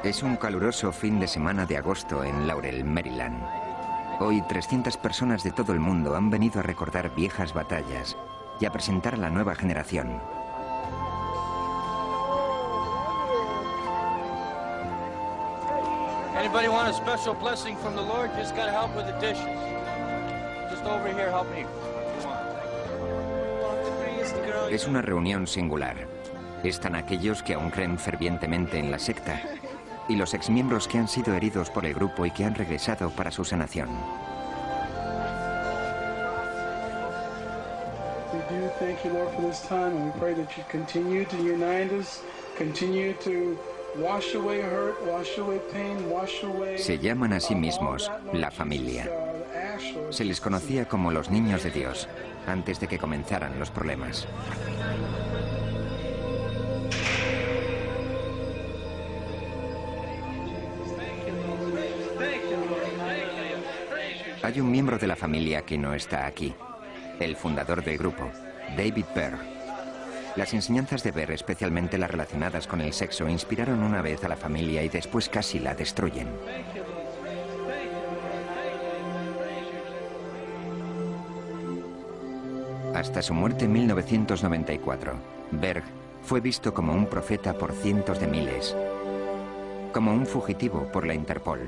Es un caluroso fin de semana de agosto en Laurel, Maryland. Hoy 300 personas de todo el mundo han venido a recordar viejas batallas y a presentar a la nueva generación. Anybody want a special blessing from the Lord? Just gotta help with the dishes. Just over here, help me. Es una reunión singular. Están aquellos que aún creen fervientemente en la secta y los exmiembros que han sido heridos por el grupo y que han regresado para su sanación. Se llaman a sí mismos la familia. Se les conocía como los niños de Dios antes de que comenzaran los problemas. Hay un miembro de la familia que no está aquí, el fundador del grupo, David Berg. Las enseñanzas de Berg, especialmente las relacionadas con el sexo, inspiraron una vez a la familia y después casi la destruyen. Hasta su muerte en 1994, Berg fue visto como un profeta por cientos de miles, como un fugitivo por la Interpol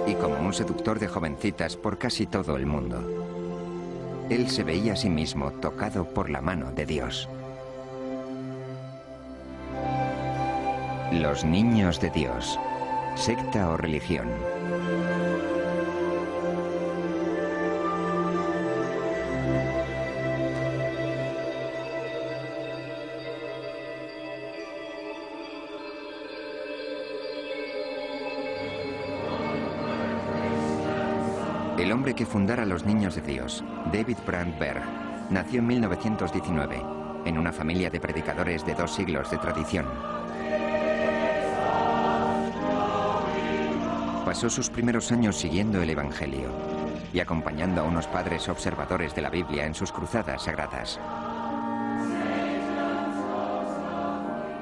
y como un seductor de jovencitas por casi todo el mundo. Él se veía a sí mismo tocado por la mano de Dios. Los niños de Dios, secta o religión. El hombre que fundara los Niños de Dios, David Brandt Berg, nació en 1919, en una familia de predicadores de 2 siglos de tradición. Pasó sus primeros años siguiendo el Evangelio y acompañando a unos padres observadores de la Biblia en sus cruzadas sagradas.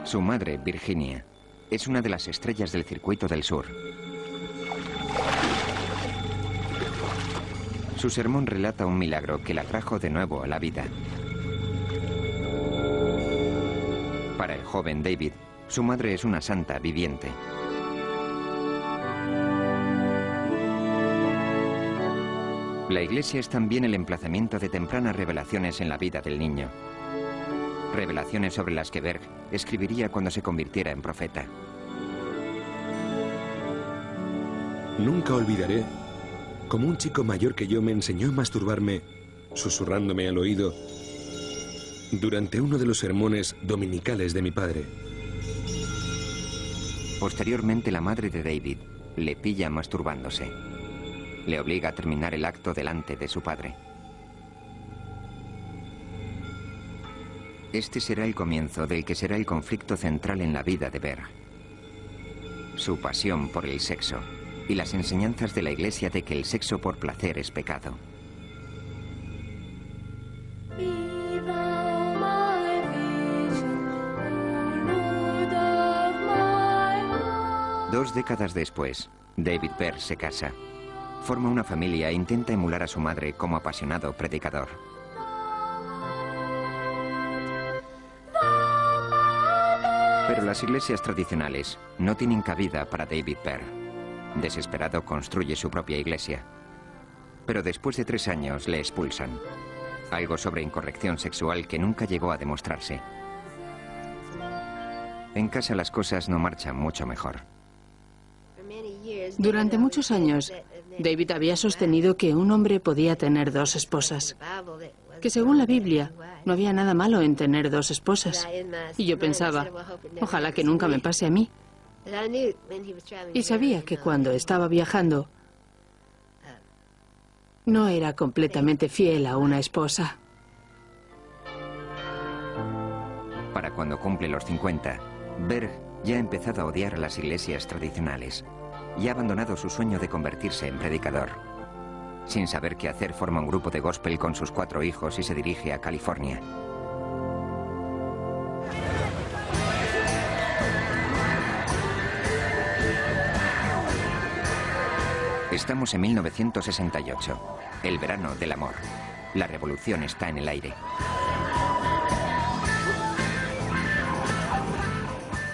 Su madre, Virginia, es una de las estrellas del circuito del sur. Su sermón relata un milagro que la trajo de nuevo a la vida. Para el joven David, su madre es una santa viviente. La iglesia es también el emplazamiento de tempranas revelaciones en la vida del niño. Revelaciones sobre las que Berg escribiría cuando se convirtiera en profeta. Nunca olvidaré cómo un chico mayor que yo me enseñó a masturbarme, susurrándome al oído, durante uno de los sermones dominicales de mi padre. Posteriormente, la madre de David le pilla masturbándose. Le obliga a terminar el acto delante de su padre. Este será el comienzo del que será el conflicto central en la vida de Berg. Su pasión por el sexo y las enseñanzas de la Iglesia de que el sexo por placer es pecado. Dos décadas después, David Berg se casa. Forma una familia e intenta emular a su madre como apasionado predicador. Pero las iglesias tradicionales no tienen cabida para David Berg. Desesperado, construye su propia iglesia. Pero después de 3 años le expulsan. Algo sobre incorrección sexual que nunca llegó a demostrarse. En casa las cosas no marchan mucho mejor. Durante muchos años, David había sostenido que un hombre podía tener 2 esposas. Que según la Biblia, no había nada malo en tener 2 esposas. Y yo pensaba, ojalá que nunca me pase a mí. Y sabía que cuando estaba viajando, no era completamente fiel a una esposa. Para cuando cumple los 50, Berg ya ha empezado a odiar a las iglesias tradicionales y ha abandonado su sueño de convertirse en predicador. Sin saber qué hacer, forma un grupo de gospel con sus 4 hijos y se dirige a California. Estamos en 1968, el verano del amor. La revolución está en el aire.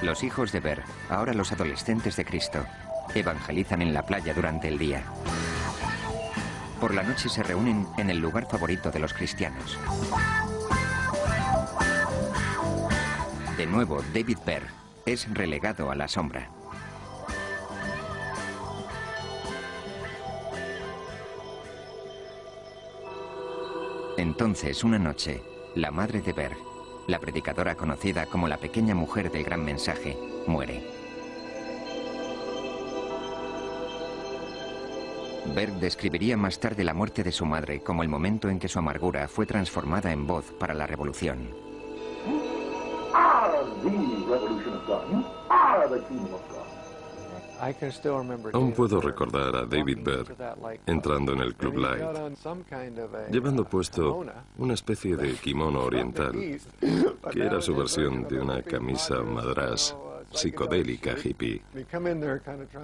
Los hijos de Berg, ahora los adolescentes de Cristo, evangelizan en la playa durante el día. Por la noche se reúnen en el lugar favorito de los cristianos. De nuevo, David Berg es relegado a la sombra. Entonces, una noche, la madre de Berg, la predicadora conocida como la pequeña mujer del gran mensaje, muere. Berg describiría más tarde la muerte de su madre como el momento en que su amargura fue transformada en voz para la revolución. Aún puedo recordar a David Berg entrando en el Club Light, llevando puesto una especie de kimono oriental, que era su versión de una camisa madrás psicodélica hippie.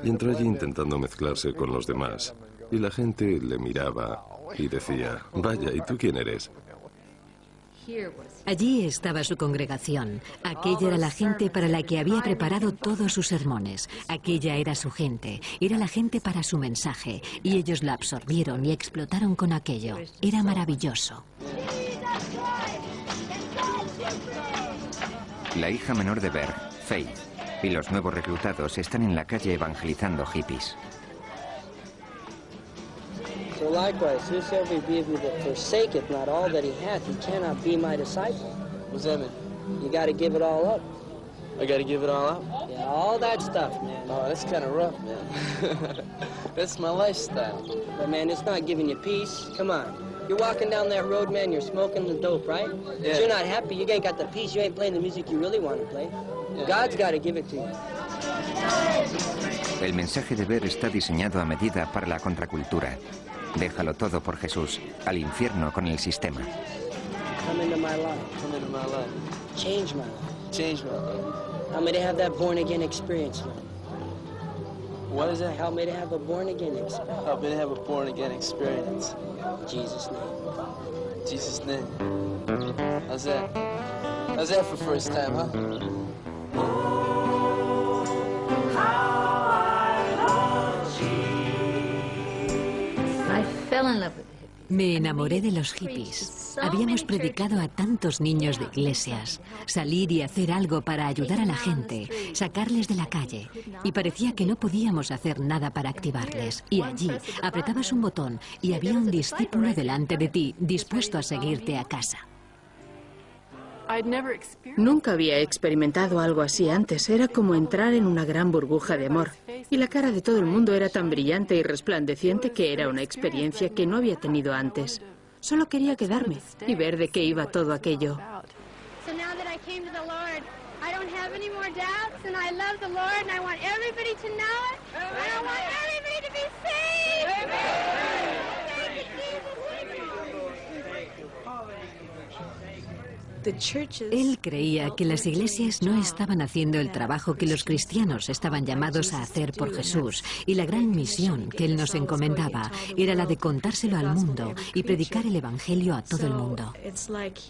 Y entró allí intentando mezclarse con los demás, y la gente le miraba y decía, vaya, ¿y tú quién eres? Allí estaba su congregación. Aquella era la gente para la que había preparado todos sus sermones. Aquella era su gente. Era la gente para su mensaje. Y ellos la absorbieron y explotaron con aquello. Era maravilloso. La hija menor de Berg, Faith, y los nuevos reclutados están en la calle evangelizando hippies. So likewise, whosoever be of you that forsaketh not all that he hath, he cannot be my disciple. What's that mean? You got to give it all up. I gotta give it all up? Yeah, all that stuff, man. Oh, that's kind of rough, man. That's my lifestyle. But man, it's not giving you peace. Come on. You're walking down that road, man, you're smoking the dope, right? Yeah. But you're not happy, you ain't got the peace, you ain't playing the music you really want to play. Yeah. God's got to give it to you. El mensaje de Berg está diseñado a medida para la contracultura. Déjalo todo por Jesús, al infierno con el sistema. Come into my life. Come into my life. Change my life. Change my life. Help me to have that born-again experience, man. What is that? Help me to have a born-again experience. Help me to have a born-again experience. In Jesus' name. In Jesus' name. How's that? How's that for first time, huh? Me enamoré de los hippies. Habíamos predicado a tantos niños de iglesias. Salir y hacer algo para ayudar a la gente, sacarles de la calle. Y parecía que no podíamos hacer nada para activarles. Y allí apretabas un botón y había un discípulo delante de ti, dispuesto a seguirte a casa. Nunca había experimentado algo así antes. Era como entrar en una gran burbuja de amor. Y la cara de todo el mundo era tan brillante y resplandeciente que era una experiencia que no había tenido antes. Solo quería quedarme y ver de qué iba todo aquello. Él creía que las iglesias no estaban haciendo el trabajo que los cristianos estaban llamados a hacer por Jesús, y la gran misión que él nos encomendaba era la de contárselo al mundo y predicar el evangelio a todo el mundo.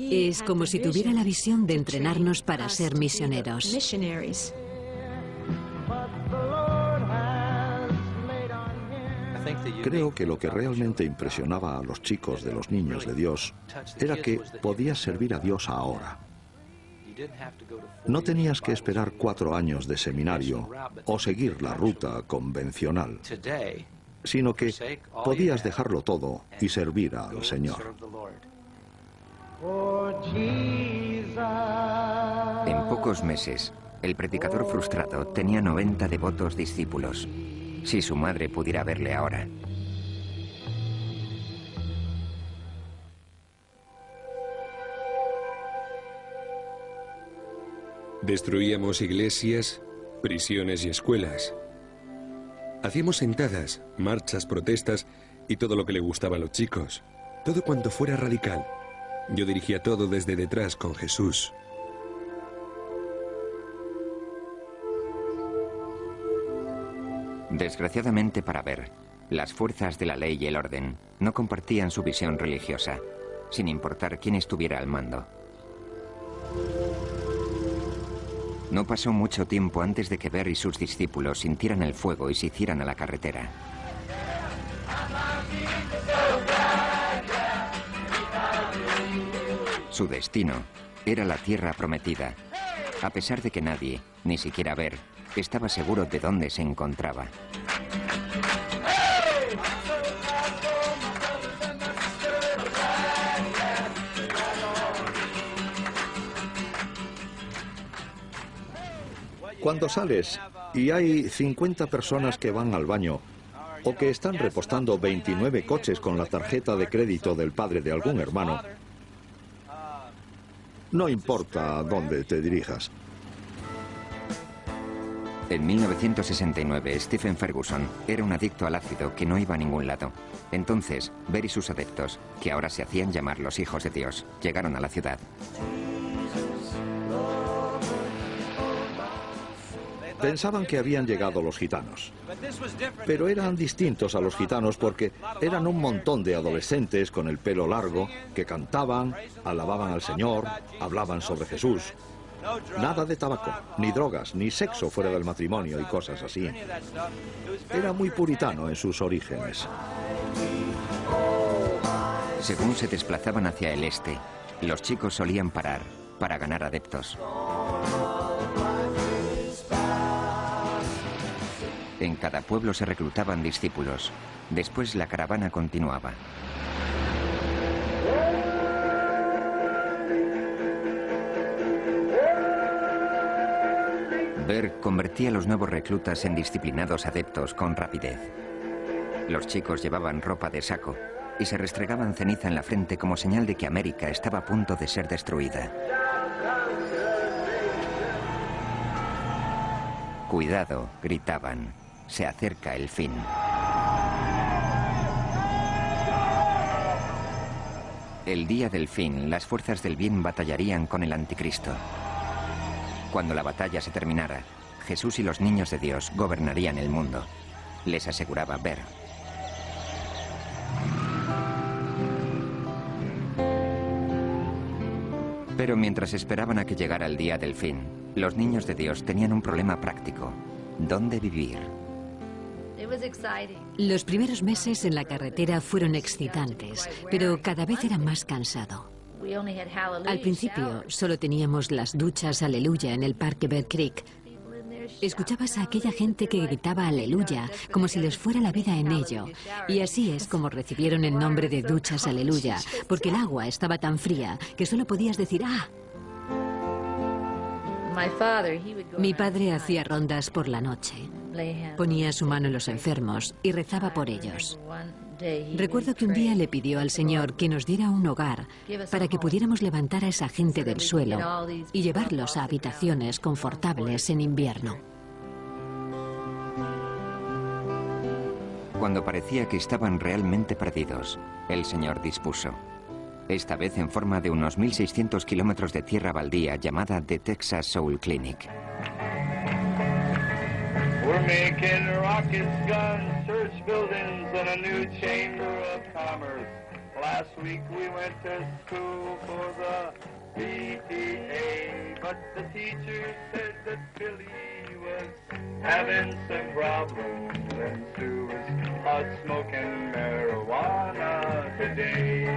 Es como si tuviera la visión de entrenarnos para ser misioneros. Creo que lo que realmente impresionaba a los chicos de los niños de Dios era que podías servir a Dios ahora. No tenías que esperar 4 años de seminario o seguir la ruta convencional, sino que podías dejarlo todo y servir al Señor. En pocos meses, el predicador frustrado tenía 90 devotos discípulos. Si su madre pudiera verle ahora. Destruíamos iglesias, prisiones y escuelas. Hacíamos sentadas, marchas, protestas y todo lo que le gustaba a los chicos. Todo cuanto fuera radical. Yo dirigía todo desde detrás con Jesús. Desgraciadamente para Berg, Las fuerzas de la ley y el orden no compartían su visión religiosa, sin importar quién estuviera al mando. No pasó mucho tiempo antes de que Berg y sus discípulos sintieran el fuego y se hicieran a la carretera. Su destino era la tierra prometida, a pesar de que nadie, ni siquiera Berg, estaba seguro de dónde se encontraba. Cuando sales y hay 50 personas que van al baño o que están repostando 29 coches con la tarjeta de crédito del padre de algún hermano, no importa a dónde te dirijas. En 1969, Stephen Ferguson era un adicto al ácido que no iba a ningún lado. Entonces, Berg y sus adeptos, que ahora se hacían llamar los hijos de Dios, llegaron a la ciudad. Pensaban que habían llegado los gitanos, pero eran distintos a los gitanos porque eran un montón de adolescentes con el pelo largo que cantaban, alababan al Señor, hablaban sobre Jesús. Nada de tabaco, ni drogas, ni sexo fuera del matrimonio y cosas así. Era muy puritano en sus orígenes. Según se desplazaban hacia el este, los chicos solían parar para ganar adeptos. En cada pueblo se reclutaban discípulos. Después la caravana continuaba. Berg convertía a los nuevos reclutas en disciplinados adeptos con rapidez. Los chicos llevaban ropa de saco y se restregaban ceniza en la frente como señal de que América estaba a punto de ser destruida. Cuidado, gritaban. Se acerca el fin. El día del fin, las fuerzas del bien batallarían con el anticristo. Cuando la batalla se terminara, Jesús y los niños de Dios gobernarían el mundo, les aseguraba Berg. Pero mientras esperaban a que llegara el día del fin, los niños de Dios tenían un problema práctico: ¿dónde vivir? Los primeros meses en la carretera fueron excitantes, pero cada vez era más cansado. Al principio solo teníamos las duchas Aleluya en el parque Bear Creek. Escuchabas a aquella gente que gritaba Aleluya como si les fuera la vida en ello. Y así es como recibieron el nombre de duchas Aleluya, porque el agua estaba tan fría que solo podías decir ¡ah! Mi padre hacía rondas por la noche. Ponía su mano en los enfermos y rezaba por ellos. Recuerdo que un día le pidió al Señor que nos diera un hogar para que pudiéramos levantar a esa gente del suelo y llevarlos a habitaciones confortables en invierno. Cuando parecía que estaban realmente perdidos, el Señor dispuso. Esta vez en forma de unos 1.600 kilómetros de tierra baldía llamada The Texas Soul Clinic. We're making rockets, guns, church buildings, and a new chamber of commerce. Last week we went to school for the PTA, but the teacher said that Billy was having some problems, and Sue was out smoking marijuana today.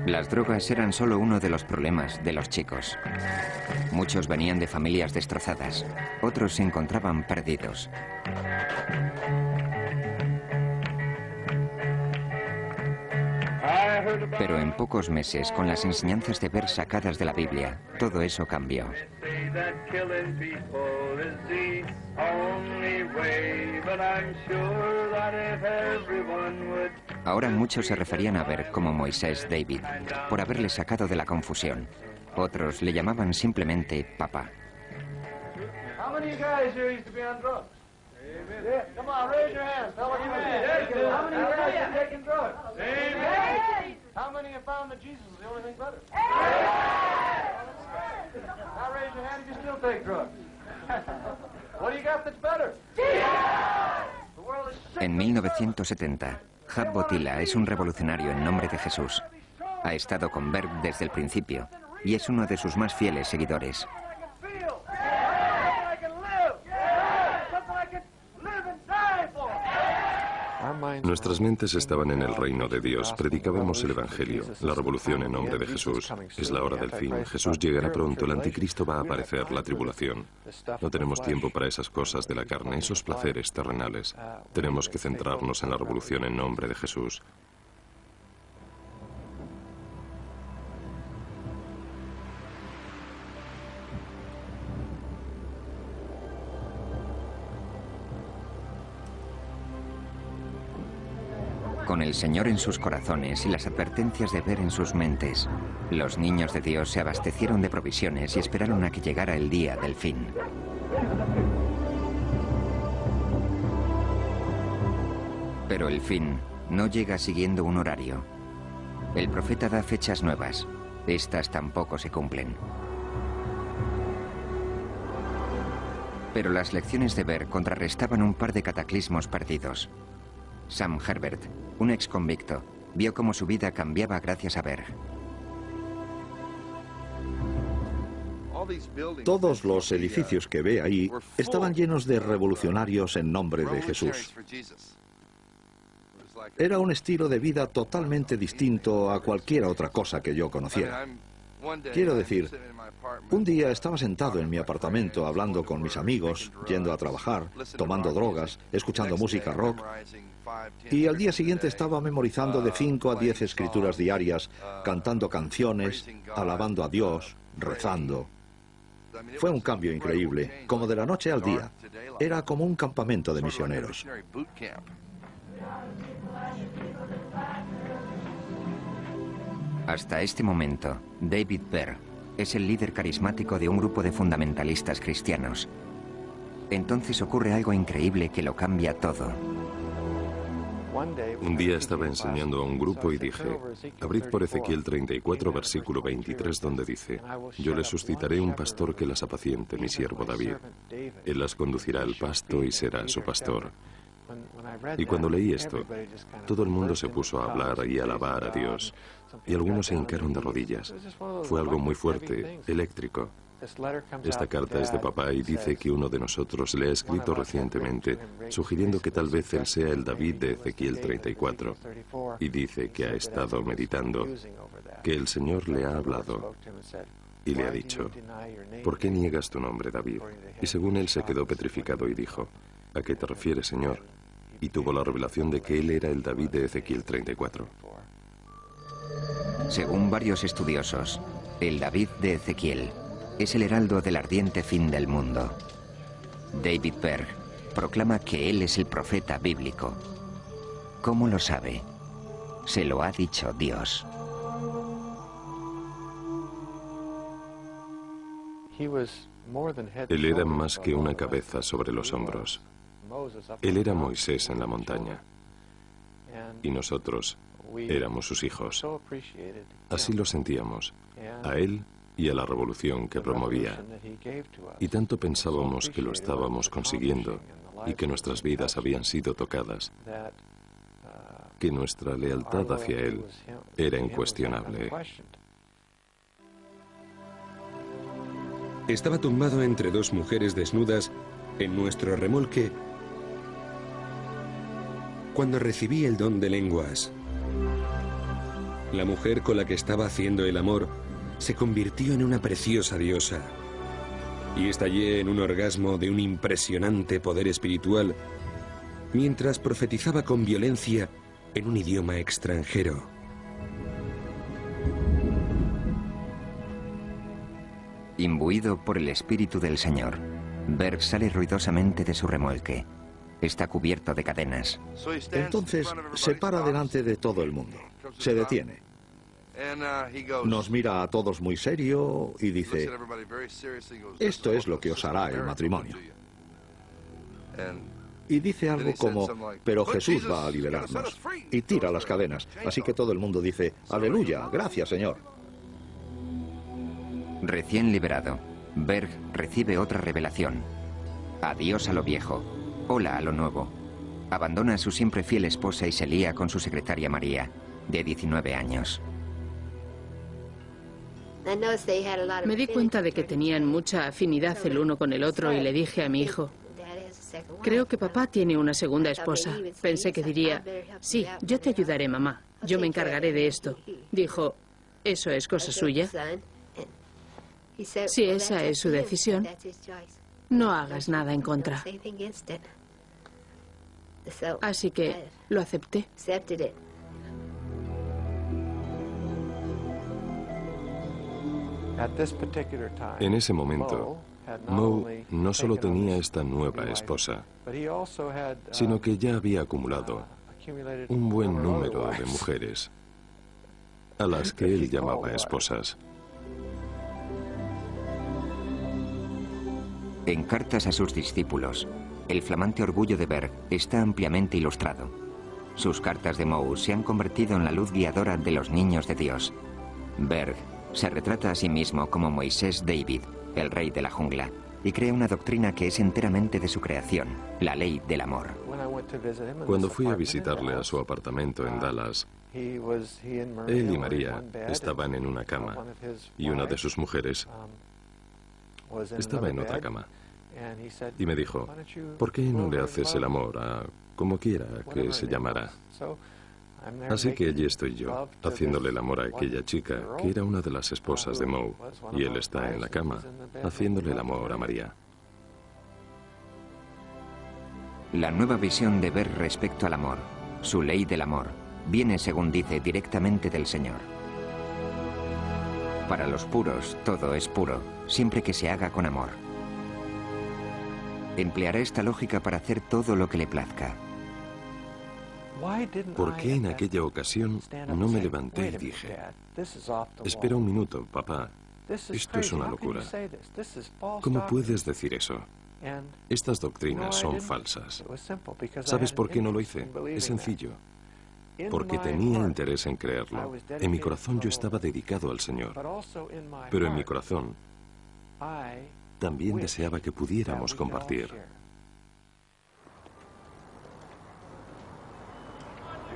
Las drogas eran solo uno de los problemas de los chicos. Muchos venían de familias destrozadas, otros se encontraban perdidos. Pero en pocos meses, con las enseñanzas de Berg sacadas de la Biblia, todo eso cambió. Ahora muchos se referían a Berg como Moisés David, por haberle sacado de la confusión. Otros le llamaban simplemente papá. Come on, raise your hands. Tell us how many of you guys have taken drugs? Amen. How many have found that Jesus is the only thing better? Now raise your hand if you still take drugs. En 1970, Hub Botila es un revolucionario en nombre de Jesús. Ha estado con Berg desde el principio y es uno de sus más fieles seguidores. Nuestras mentes estaban en el reino de Dios. Predicábamos el Evangelio, la revolución en nombre de Jesús. Es la hora del fin. Jesús llegará pronto. El anticristo va a aparecer, la tribulación. No tenemos tiempo para esas cosas de la carne, esos placeres terrenales. Tenemos que centrarnos en la revolución en nombre de Jesús. Con el Señor en sus corazones y las advertencias de Berg en sus mentes, los niños de Dios se abastecieron de provisiones y esperaron a que llegara el día del fin. Pero el fin no llega siguiendo un horario. El profeta da fechas nuevas. Estas tampoco se cumplen. Pero las lecciones de Berg contrarrestaban un par de cataclismos perdidos. Sam Herbert, un ex convicto, vio cómo su vida cambiaba gracias a Berg. Todos los edificios que ve ahí estaban llenos de revolucionarios en nombre de Jesús. Era un estilo de vida totalmente distinto a cualquier otra cosa que yo conociera. Quiero decir, un día estaba sentado en mi apartamento hablando con mis amigos, yendo a trabajar, tomando drogas, escuchando música rock, y al día siguiente estaba memorizando de 5 a 10 escrituras diarias, cantando canciones, alabando a Dios, rezando. Fue un cambio increíble, como de la noche al día. Era como un campamento de misioneros. Hasta este momento, David Berg es el líder carismático de un grupo de fundamentalistas cristianos. Entonces ocurre algo increíble que lo cambia todo. Un día estaba enseñando a un grupo y dije, abrid por Ezequiel 34, versículo 23, donde dice, yo les suscitaré un pastor que las apaciente, mi siervo David. Él las conducirá al pasto y será su pastor. Y cuando leí esto, todo el mundo se puso a hablar y a alabar a Dios, y algunos se hincaron de rodillas. Fue algo muy fuerte, eléctrico. Esta carta es de papá y dice que uno de nosotros le ha escrito recientemente, sugiriendo que tal vez él sea el David de Ezequiel 34. Y dice que ha estado meditando, que el Señor le ha hablado y le ha dicho, ¿por qué niegas tu nombre, David? Y según él se quedó petrificado y dijo, ¿a qué te refieres, Señor? Y tuvo la revelación de que él era el David de Ezequiel 34. Según varios estudiosos, el David de Ezequiel es el heraldo del ardiente fin del mundo. David Berg proclama que él es el profeta bíblico. ¿Cómo lo sabe? Se lo ha dicho Dios. Él era más que una cabeza sobre los hombros. Él era Moisés en la montaña. Y nosotros éramos sus hijos. Así lo sentíamos, a él y a la revolución que promovía. Y tanto pensábamos que lo estábamos consiguiendo y que nuestras vidas habían sido tocadas, que nuestra lealtad hacia él era incuestionable. Estaba tumbado entre dos mujeres desnudas en nuestro remolque cuando recibí el don de lenguas. La mujer con la que estaba haciendo el amor se convirtió en una preciosa diosa y estallé en un orgasmo de un impresionante poder espiritual mientras profetizaba con violencia en un idioma extranjero. Imbuido por el Espíritu del Señor, Berg sale ruidosamente de su remolque. Está cubierto de cadenas. Entonces se para delante de todo el mundo. Se detiene. Nos mira a todos muy serio y dice, esto es lo que os hará el matrimonio. Y dice algo como, pero Jesús va a liberarnos. Y tira las cadenas. Así que todo el mundo dice, aleluya, gracias Señor. Recién liberado, Berg recibe otra revelación. Adiós a lo viejo. Hola a lo nuevo. Abandona a su siempre fiel esposa y se lía con su secretaria María, de 19 años. Me di cuenta de que tenían mucha afinidad el uno con el otro y le dije a mi hijo: creo que papá tiene una segunda esposa. Pensé que diría: sí, yo te ayudaré, mamá. Yo me encargaré de esto. Dijo: eso es cosa suya. Si esa es su decisión, no hagas nada en contra. Así que lo acepté. En ese momento, Moe no solo tenía esta nueva esposa, sino que ya había acumulado un buen número de mujeres, a las que él llamaba esposas. En cartas a sus discípulos, el flamante orgullo de Berg está ampliamente ilustrado. Sus cartas de Moe se han convertido en la luz guiadora de los niños de Dios. Berg se retrata a sí mismo como Moisés David, el rey de la jungla, y crea una doctrina que es enteramente de su creación, la ley del amor. Cuando fui a visitarle a su apartamento en Dallas, él y María estaban en una cama, y una de sus mujeres estaba en otra cama. Y me dijo: ¿por qué no le haces el amor a como quiera que se llamara? Así que allí estoy yo, haciéndole el amor a aquella chica, que era una de las esposas de Moe, y él está en la cama, haciéndole el amor a María. La nueva visión de Berg respecto al amor, su ley del amor, viene, según dice, directamente del Señor. Para los puros, todo es puro, siempre que se haga con amor. Empleará esta lógica para hacer todo lo que le plazca. ¿Por qué en aquella ocasión no me levanté y dije: espera un minuto, papá, esto es una locura? ¿Cómo puedes decir eso? Estas doctrinas son falsas. ¿Sabes por qué no lo hice? Es sencillo. Porque tenía interés en creerlo. En mi corazón yo estaba dedicado al Señor. Pero en mi corazón también deseaba que pudiéramos compartir.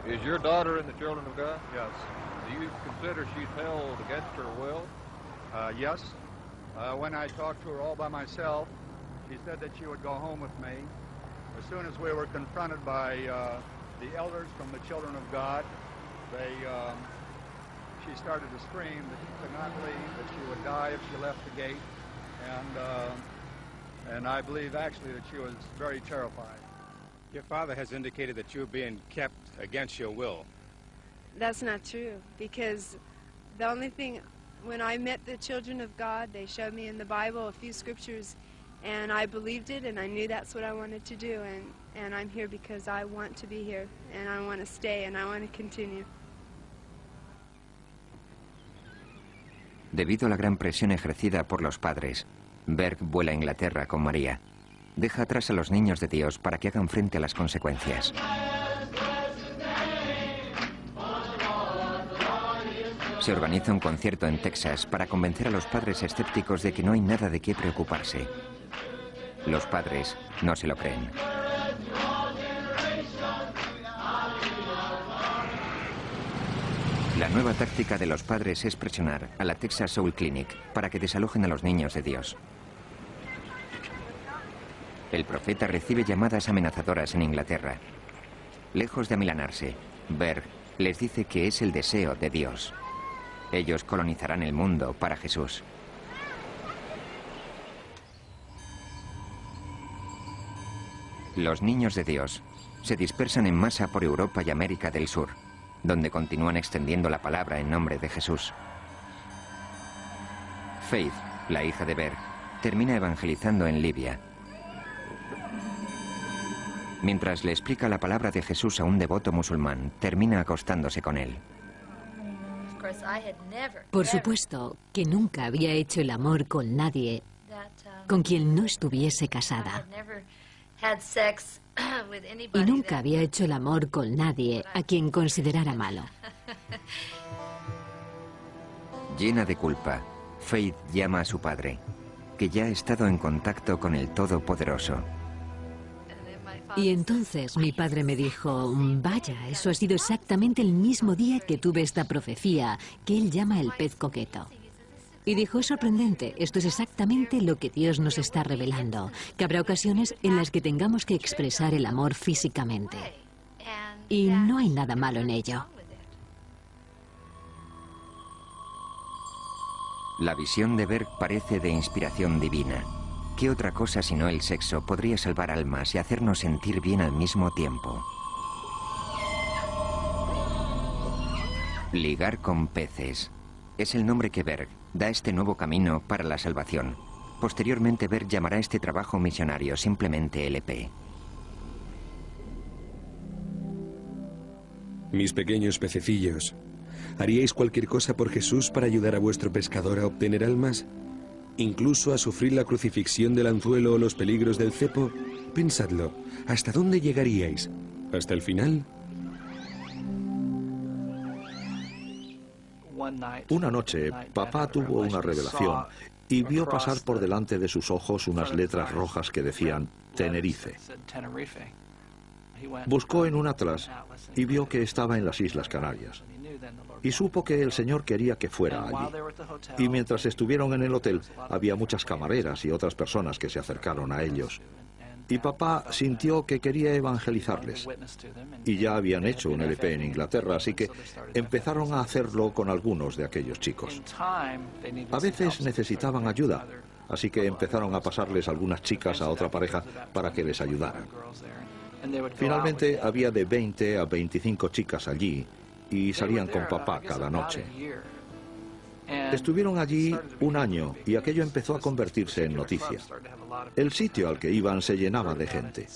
Is your daughter in the children of God? Yes. Do you consider she's held against her will? Yes. When I talked to her all by myself, she said that she would go home with me. As soon as we were confronted by the elders from the children of God, she started to scream that she could not leave, that she would die if she left the gate, and I believe actually that she was very terrified. Your father has indicated that you're being kept against your will. That's not true, because the only thing, when I met the children of God, they showed me in the Bible a few scriptures, and I believed it, and I knew that's what I wanted to do, and I'm here because I want to be here, and I want to stay, and I want to continue. Debido a la gran presión ejercida por los padres, Berg vuela a Inglaterra con María. Deja atrás a los niños de Dios para que hagan frente a las consecuencias. Se organiza un concierto en Texas para convencer a los padres escépticos de que no hay nada de qué preocuparse. Los padres no se lo creen. La nueva táctica de los padres es presionar a la Texas Soul Clinic para que desalojen a los niños de Dios. El profeta recibe llamadas amenazadoras en Inglaterra. Lejos de amilanarse, Berg les dice que es el deseo de Dios. Ellos colonizarán el mundo para Jesús. Los niños de Dios se dispersan en masa por Europa y América del Sur, donde continúan extendiendo la palabra en nombre de Jesús. Faith, la hija de Berg, termina evangelizando en Libia. Mientras le explica la palabra de Jesús a un devoto musulmán, termina acostándose con él. Por supuesto que nunca había hecho el amor con nadie con quien no estuviese casada. Y nunca había hecho el amor con nadie a quien considerara malo. Llena de culpa, Faith llama a su padre. que ya ha estado en contacto con el Todopoderoso. Y entonces mi padre me dijo, vaya, eso ha sido exactamente el mismo día que tuve esta profecía, que él llama el pez coqueto. Y dijo, es sorprendente, esto es exactamente lo que Dios nos está revelando, que habrá ocasiones en las que tengamos que expresar el amor físicamente. Y no hay nada malo en ello. La visión de Berg parece de inspiración divina. ¿Qué otra cosa sino el sexo podría salvar almas y hacernos sentir bien al mismo tiempo? Ligar con peces. Es el nombre que Berg da a este nuevo camino para la salvación. Posteriormente Berg llamará a este trabajo misionario simplemente LP. Mis pequeños pececillos, ¿haríais cualquier cosa por Jesús para ayudar a vuestro pescador a obtener almas? ¿Incluso a sufrir la crucifixión del anzuelo o los peligros del cepo? Pensadlo, ¿hasta dónde llegaríais? ¿Hasta el final? Una noche, papá tuvo una revelación y vio pasar por delante de sus ojos unas letras rojas que decían Tenerife. Buscó en un atlas y vio que estaba en las Islas Canarias. Y supo que el Señor quería que fuera allí. Y mientras estuvieron en el hotel, había muchas camareras y otras personas que se acercaron a ellos. Y papá sintió que quería evangelizarles. Y ya habían hecho un LP en Inglaterra, así que empezaron a hacerlo con algunos de aquellos chicos. A veces necesitaban ayuda, así que empezaron a pasarles algunas chicas a otra pareja para que les ayudaran. Finalmente había de 20 a 25 chicas allí y salían con papá cada noche. Estuvieron allí un año y aquello empezó a convertirse en noticia. El sitio al que iban se llenaba de gente.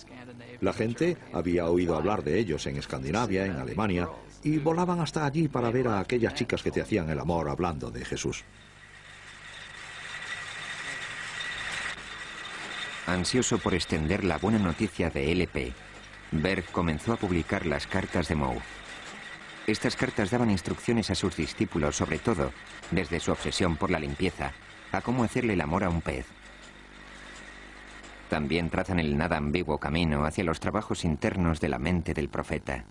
La gente había oído hablar de ellos en Escandinavia, en Alemania, y volaban hasta allí para ver a aquellas chicas que te hacían el amor hablando de Jesús. Ansioso por extender la buena noticia de LP, Berg comenzó a publicar las cartas de Moe. Estas cartas daban instrucciones a sus discípulos, sobre todo, desde su obsesión por la limpieza, a cómo hacerle el amor a un pez. También trazan el nada ambiguo camino hacia los trabajos internos de la mente del profeta.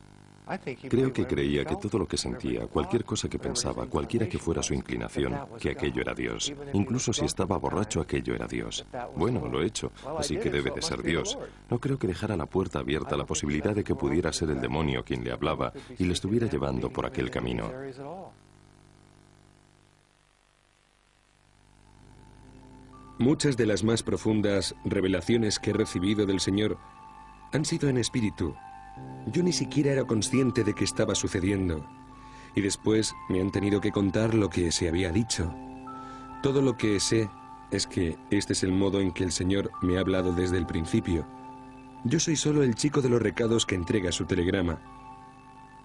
Creo que creía que todo lo que sentía, cualquier cosa que pensaba, cualquiera que fuera su inclinación, que aquello era Dios. Incluso si estaba borracho, aquello era Dios. Bueno, lo he hecho, así que debe de ser Dios. No creo que dejara la puerta abierta a la posibilidad de que pudiera ser el demonio quien le hablaba y le estuviera llevando por aquel camino. Muchas de las más profundas revelaciones que he recibido del Señor han sido en espíritu. Yo ni siquiera era consciente de que estaba sucediendo. Y después me han tenido que contar lo que se había dicho. Todo lo que sé es que este es el modo en que el Señor me ha hablado desde el principio. Yo soy solo el chico de los recados que entrega su telegrama.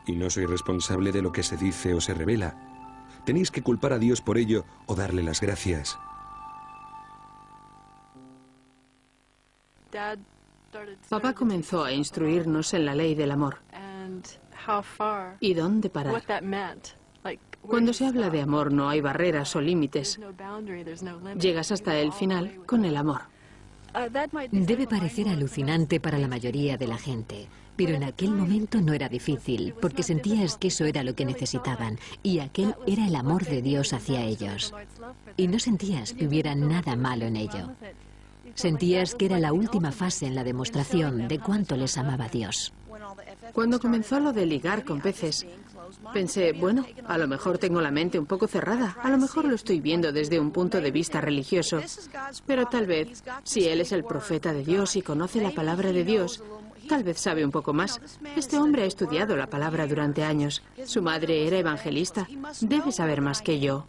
Y no soy responsable de lo que se dice o se revela. Tenéis que culpar a Dios por ello o darle las gracias. Papá comenzó a instruirnos en la ley del amor. ¿Y dónde parar? Cuando se habla de amor no hay barreras o límites. Llegas hasta el final con el amor. Debe parecer alucinante para la mayoría de la gente, pero en aquel momento no era difícil, porque sentías que eso era lo que necesitaban, y aquel era el amor de Dios hacia ellos. Y no sentías que hubiera nada malo en ello. Sentías que era la última fase en la demostración de cuánto les amaba Dios. Cuando comenzó lo de ligar con peces, pensé, bueno, a lo mejor tengo la mente un poco cerrada, a lo mejor lo estoy viendo desde un punto de vista religioso, pero tal vez, si él es el profeta de Dios y conoce la palabra de Dios, tal vez sabe un poco más. Este hombre ha estudiado la palabra durante años. Su madre era evangelista. Debe saber más que yo.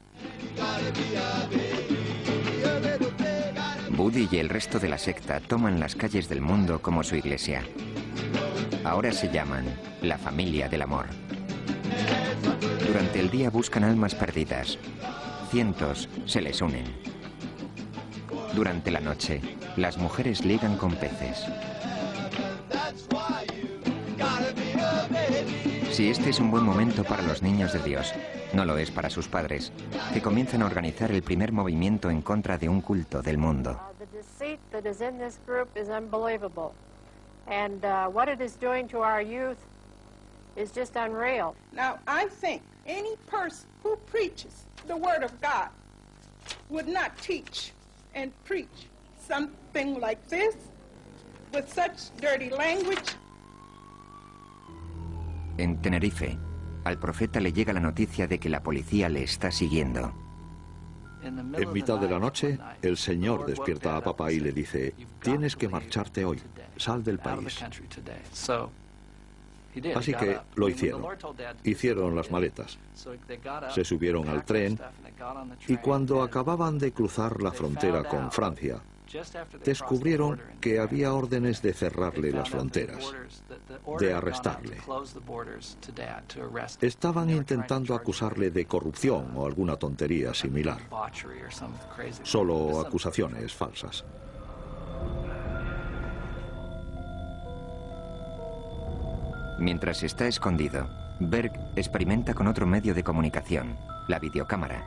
Buddy y el resto de la secta toman las calles del mundo como su iglesia. Ahora se llaman la familia del amor. Durante el día buscan almas perdidas. Cientos se les unen. Durante la noche, las mujeres ligan con peces. Si este es un buen momento para los niños de Dios, no lo es para sus padres, que comienzan a organizar el primer movimiento en contra de un culto del mundo. Now, I think any person who preaches the Word of God would not teach and preach something like this with such dirty language. En Tenerife, al profeta le llega la noticia de que la policía le está siguiendo. En mitad de la noche, el Señor despierta a papá y le dice: tienes que marcharte hoy, sal del país. Así que lo hicieron. Hicieron las maletas. Se subieron al tren y cuando acababan de cruzar la frontera con Francia, descubrieron que había órdenes de cerrarle las fronteras, de arrestarle. Estaban intentando acusarle de corrupción o alguna tontería similar. Solo acusaciones falsas. Mientras está escondido, Berg experimenta con otro medio de comunicación, la videocámara.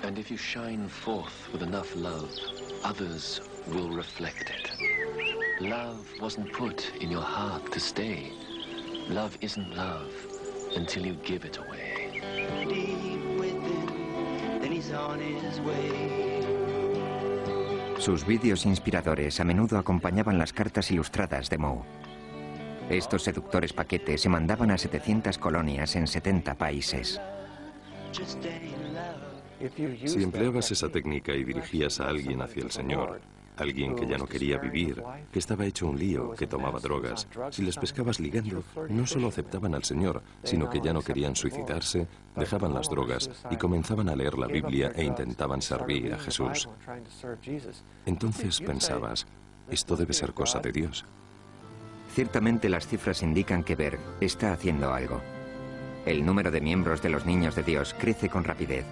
And if you shine forth with enough love, others will reflect it. Love wasn't put in your heart to stay. Love isn't love until you give it away. Deep within, then he's on his way. Sus vídeos inspiradores a menudo acompañaban las cartas ilustradas de Moe. Estos seductores paquetes se mandaban a 700 colonias en 70 países. Si empleabas esa técnica y dirigías a alguien hacia el Señor, alguien que ya no quería vivir, que estaba hecho un lío, que tomaba drogas, si les pescabas ligando, no solo aceptaban al Señor, sino que ya no querían suicidarse, dejaban las drogas y comenzaban a leer la Biblia e intentaban servir a Jesús. Entonces pensabas, esto debe ser cosa de Dios. Ciertamente las cifras indican que Berg está haciendo algo. El número de miembros de los Niños de Dios crece con rapidez,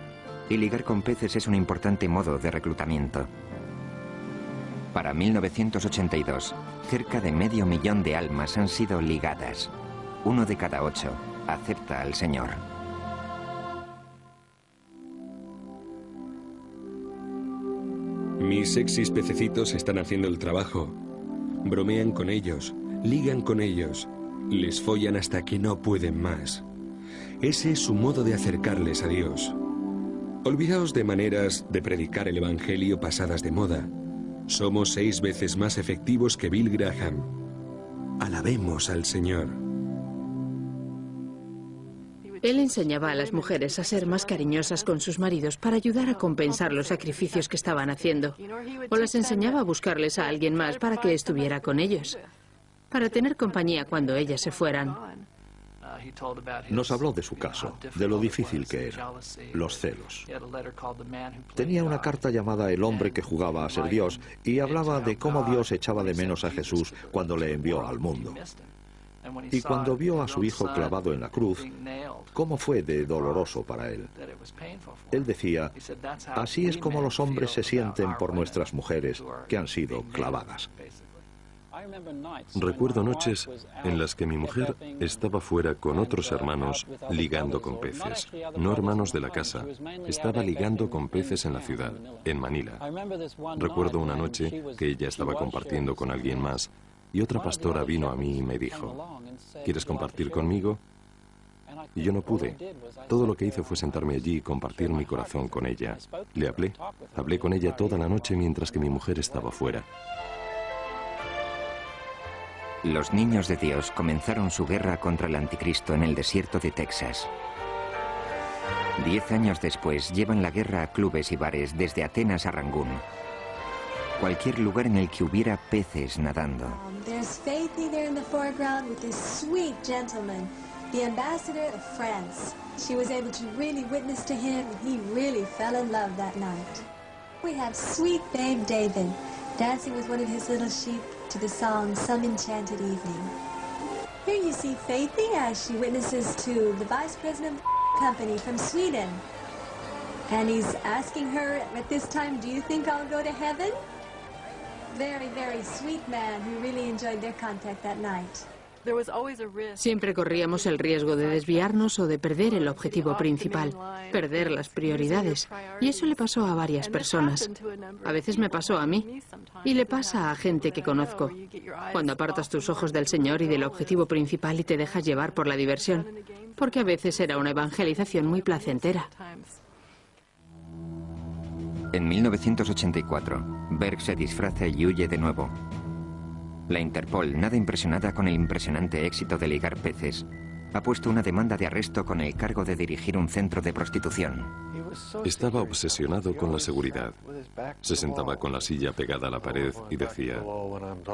y ligar con peces es un importante modo de reclutamiento. Para 1982, cerca de 500.000 de almas han sido ligadas. 1 de cada 8 acepta al Señor. Mis sexys pececitos están haciendo el trabajo. Bromean con ellos, ligan con ellos, les follan hasta que no pueden más. Ese es su modo de acercarles a Dios. Olvidaos de maneras de predicar el Evangelio pasadas de moda. Somos 6 veces más efectivos que Bill Graham. Alabemos al Señor. Él enseñaba a las mujeres a ser más cariñosas con sus maridos para ayudar a compensar los sacrificios que estaban haciendo. O las enseñaba a buscarles a alguien más para que estuviera con ellos, para tener compañía cuando ellas se fueran. Nos habló de su caso, de lo difícil que era, los celos. Tenía una carta llamada El hombre que jugaba a ser Dios y hablaba de cómo Dios echaba de menos a Jesús cuando le envió al mundo. Y cuando vio a su hijo clavado en la cruz, cómo fue de doloroso para él. Él decía, así es como los hombres se sienten por nuestras mujeres que han sido clavadas. Recuerdo noches en las que mi mujer estaba fuera con otros hermanos ligando con peces. No hermanos de la casa, estaba ligando con peces en la ciudad, en Manila. Recuerdo una noche que ella estaba compartiendo con alguien más y otra pastora vino a mí y me dijo, ¿quieres compartir conmigo? Y yo no pude. Todo lo que hice fue sentarme allí y compartir mi corazón con ella. Le hablé con ella toda la noche mientras que mi mujer estaba fuera. Los Niños de Dios comenzaron su guerra contra el anticristo en el desierto de Texas. 10 años después llevan la guerra a clubes y bares desde Atenas a Rangún. Cualquier lugar en el que hubiera peces nadando. There's Faithy there in the foreground with this sweet gentleman, the ambassador of France. She was able to really witness to him and he really fell in love that night. We have sweet babe David dancing with one of his little sheep to the song Some Enchanted Evening. Here you see Faithy as she witnesses to the vice president of the company from Sweden. And he's asking her at this time, do you think I'll go to heaven? Very, very sweet man who really enjoyed their contact that night. Siempre corríamos el riesgo de desviarnos o de perder el objetivo principal, perder las prioridades. Y eso le pasó a varias personas. A veces me pasó a mí. Y le pasa a gente que conozco. Cuando apartas tus ojos del Señor y del objetivo principal y te dejas llevar por la diversión. Porque a veces era una evangelización muy placentera. En 1984, Berg se disfraza y huye de nuevo. La Interpol, nada impresionada con el impresionante éxito de ligar peces, ha puesto una demanda de arresto con el cargo de dirigir un centro de prostitución. Estaba obsesionado con la seguridad. Se sentaba con la silla pegada a la pared y decía: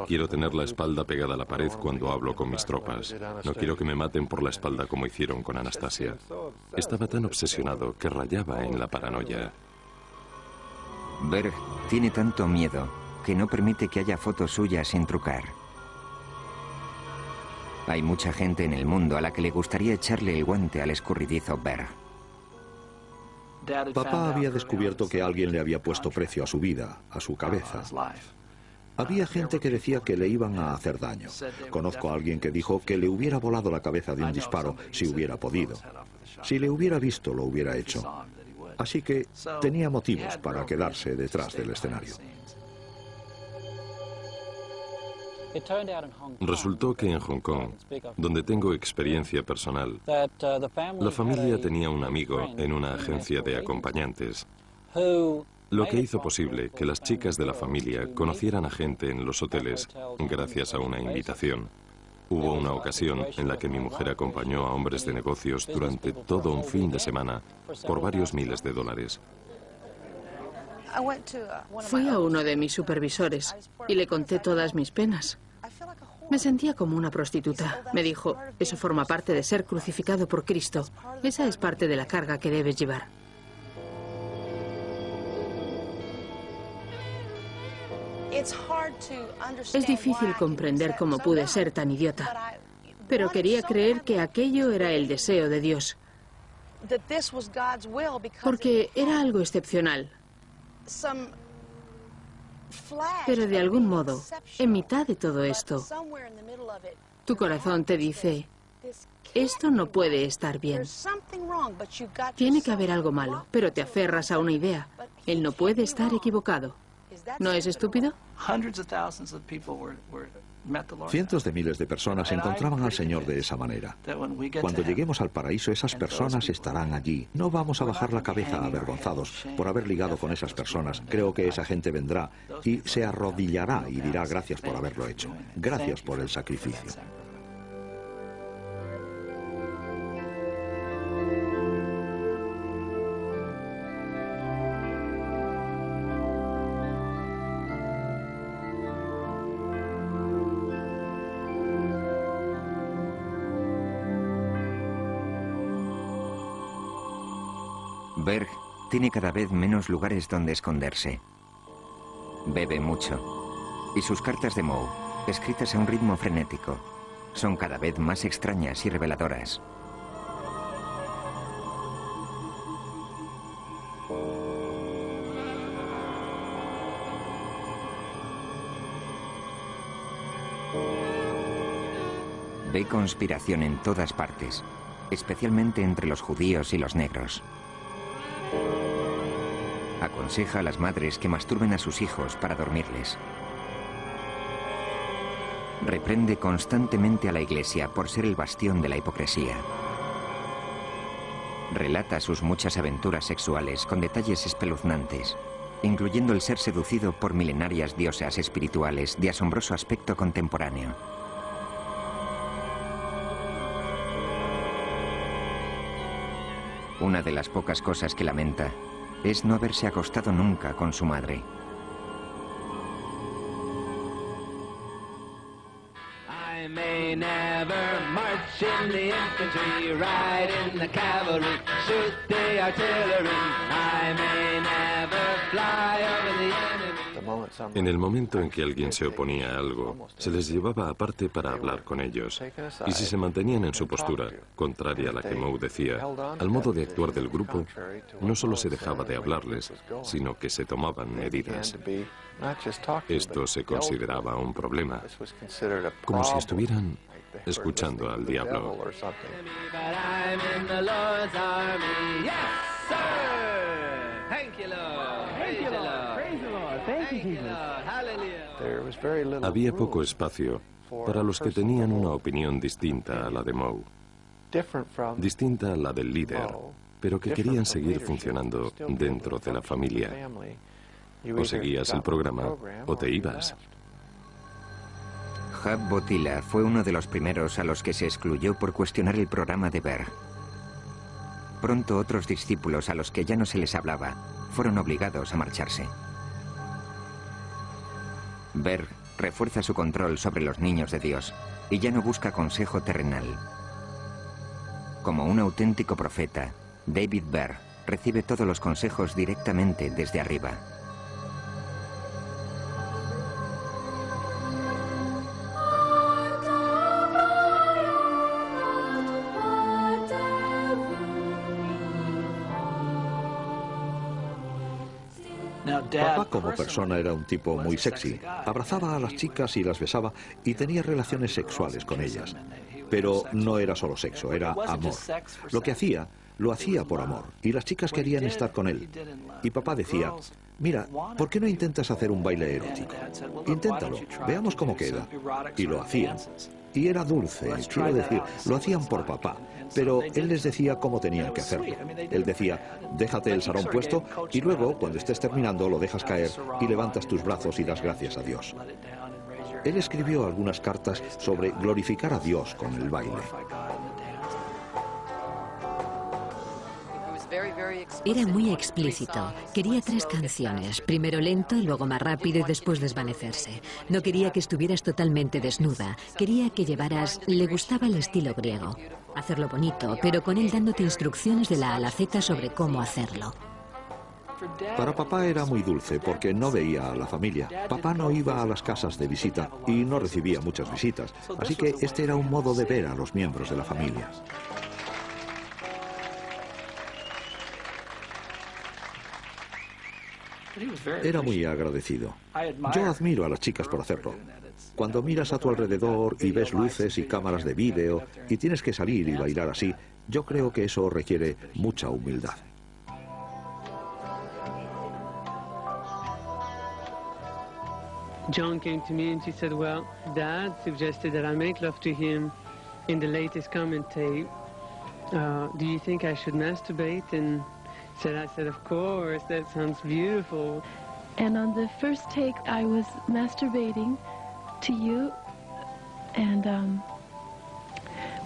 quiero tener la espalda pegada a la pared cuando hablo con mis tropas. No quiero que me maten por la espalda como hicieron con Anastasia. Estaba tan obsesionado que rayaba en la paranoia. Berg tiene tanto miedo que no permite que haya fotos suyas sin trucar. Hay mucha gente en el mundo a la que le gustaría echarle el guante al escurridizo Berg. Papá había descubierto que alguien le había puesto precio a su vida, a su cabeza. Había gente que decía que le iban a hacer daño. Conozco a alguien que dijo que le hubiera volado la cabeza de un disparo si hubiera podido. Si le hubiera visto, lo hubiera hecho. Así que tenía motivos para quedarse detrás del escenario. Resultó que en Hong Kong, donde tengo experiencia personal, la familia tenía un amigo en una agencia de acompañantes, lo que hizo posible que las chicas de la familia conocieran a gente en los hoteles gracias a una invitación. Hubo una ocasión en la que mi mujer acompañó a hombres de negocios durante todo un fin de semana por varios miles de dólares. Fui a uno de mis supervisores y le conté todas mis penas. Me sentía como una prostituta. Me dijo: eso forma parte de ser crucificado por Cristo. Esa es parte de la carga que debes llevar. Es difícil comprender cómo pude ser tan idiota, pero quería creer que aquello era el deseo de Dios, porque era algo excepcional. Pero de algún modo, en mitad de todo esto, tu corazón te dice: esto no puede estar bien. Tiene que haber algo malo, pero te aferras a una idea. Él no puede estar equivocado. ¿No es estúpido? Cientos de miles de personas encontraban al Señor de esa manera. Cuando lleguemos al paraíso, esas personas estarán allí. No vamos a bajar la cabeza avergonzados por haber ligado con esas personas. Creo que esa gente vendrá y se arrodillará y dirá: gracias por haberlo hecho. Gracias por el sacrificio. Berg tiene cada vez menos lugares donde esconderse. Bebe mucho. Y sus cartas de Moe, escritas a un ritmo frenético, son cada vez más extrañas y reveladoras. Ve conspiración en todas partes, especialmente entre los judíos y los negros. Aconseja a las madres que masturben a sus hijos para dormirles. Reprende constantemente a la Iglesia por ser el bastión de la hipocresía. Relata sus muchas aventuras sexuales con detalles espeluznantes, incluyendo el ser seducido por milenarias diosas espirituales de asombroso aspecto contemporáneo. Una de las pocas cosas que lamenta es no haberse acostado nunca con su madre. I may never march in the infantry, ride in the cavalry, shoot the artillery. I may never fly over the enemy. En el momento en que alguien se oponía a algo, se les llevaba aparte para hablar con ellos. Y si se mantenían en su postura, contraria a la que Moe decía, al modo de actuar del grupo, no solo se dejaba de hablarles, sino que se tomaban medidas. Esto se consideraba un problema, como si estuvieran escuchando al diablo. Había poco espacio para los que tenían una opinión distinta a la de Moe, distinta a la del líder, pero que querían seguir funcionando dentro de la familia. O seguías el programa o te ibas. Hub Botila fue uno de los primeros a los que se excluyó por cuestionar el programa de Berg. Pronto otros discípulos a los que ya no se les hablaba fueron obligados a marcharse. Berg refuerza su control sobre los niños de Dios y ya no busca consejo terrenal. Como un auténtico profeta, David Berg recibe todos los consejos directamente desde arriba. Papá como persona era un tipo muy sexy. Abrazaba a las chicas y las besaba y tenía relaciones sexuales con ellas. Pero no era solo sexo, era amor. Lo que hacía, lo hacía por amor. Y las chicas querían estar con él. Y papá decía, mira, ¿por qué no intentas hacer un baile erótico? Inténtalo, veamos cómo queda. Y lo hacían. Y era dulce, quiero decir, lo hacían por papá. Pero él les decía cómo tenían que hacerlo. Él decía, déjate el sarón puesto y luego, cuando estés terminando, lo dejas caer y levantas tus brazos y das gracias a Dios. Él escribió algunas cartas sobre glorificar a Dios con el baile. Era muy explícito. Quería 3 canciones, primero lento y luego más rápido y después desvanecerse. No quería que estuvieras totalmente desnuda, quería que llevaras... Le gustaba el estilo griego. Hacerlo bonito, pero con él dándote instrucciones de la A a la Z sobre cómo hacerlo. Para papá era muy dulce porque no veía a la familia. Papá no iba a las casas de visita y no recibía muchas visitas. Así que este era un modo de ver a los miembros de la familia. Era muy agradecido. Yo admiro a las chicas por hacerlo. Cuando miras a tu alrededor y ves luces y cámaras de vídeo y tienes que salir y bailar así, yo creo que eso requiere mucha humildad. John came to me and she said, well, Dad suggested that I make love to him in the latest comment tape. Do you think I should masturbate? And I said, of course, that sounds beautiful. And on the first take, I was masturbating to you. And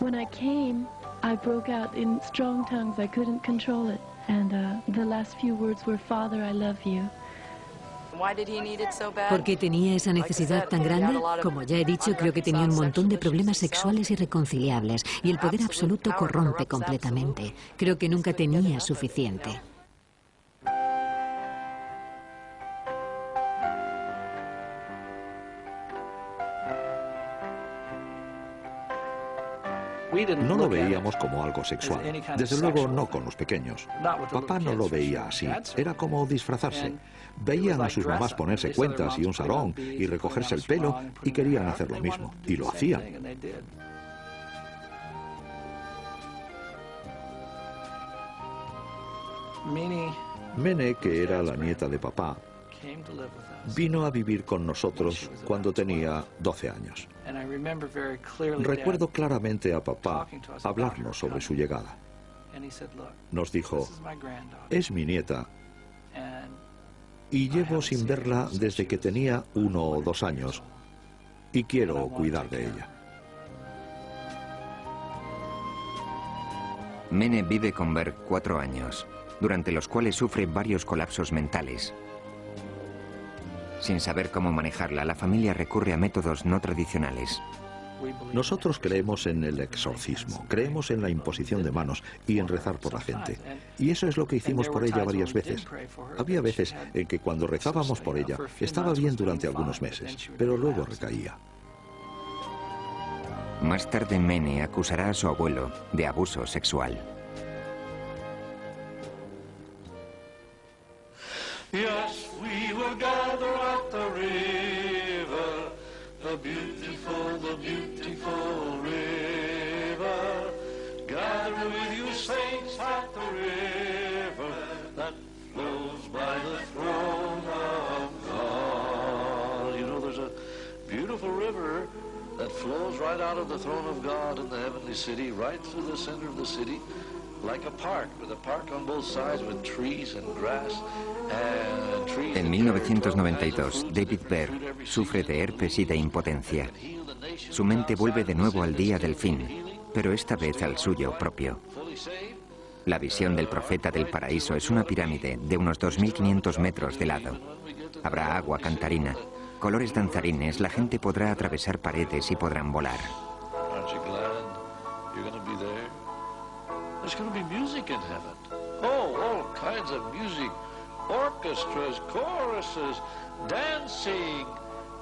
when I came, I broke out in strong tongues. I couldn't control it. And the last few words were, Father, I love you. ¿Por qué tenía esa necesidad tan grande? Como ya he dicho, creo que tenía un montón de problemas sexuales irreconciliables y el poder absoluto corrompe completamente. Creo que nunca tenía suficiente. No lo veíamos como algo sexual. Desde luego no con los pequeños. Papá no lo veía así. Era como disfrazarse. Veían a sus mamás ponerse cuentas y un sarón y recogerse el pelo y querían hacer lo mismo. Y lo hacían. Mene, que era la nieta de papá, vino a vivir con nosotros cuando tenía 12 años. Recuerdo claramente a papá hablarnos sobre su llegada. Nos dijo, es mi nieta y llevo sin verla desde que tenía 1 o 2 años y quiero cuidar de ella. Mene vive con Berg 4 años, durante los cuales sufre varios colapsos mentales. Sin saber cómo manejarla, la familia recurre a métodos no tradicionales. Nosotros creemos en el exorcismo, creemos en la imposición de manos y en rezar por la gente. Y eso es lo que hicimos por ella varias veces. Había veces en que cuando rezábamos por ella estaba bien durante algunos meses, pero luego recaía. Más tarde, Mene acusará a su abuelo de abuso sexual. Yes, we will gather at the river, the the beautiful river. Gather with you saints at the river that flows by the throne of God. You know, there's a beautiful river that flows right out of the throne of God in the heavenly city, right through the center of the city, like a park, with a park on both sides with trees and grass and trees. En 1992, David Berg sufre de herpes y de impotencia. Su mente vuelve de nuevo al día del fin, pero esta vez al suyo propio. La visión del profeta del paraíso es una pirámide de unos 2.500 metros de lado. Habrá agua cantarina, colores danzarines, la gente podrá atravesar paredes y podrán volar. There's going to be music in heaven. Oh, all kinds of music. Orchestras, choruses, dancing,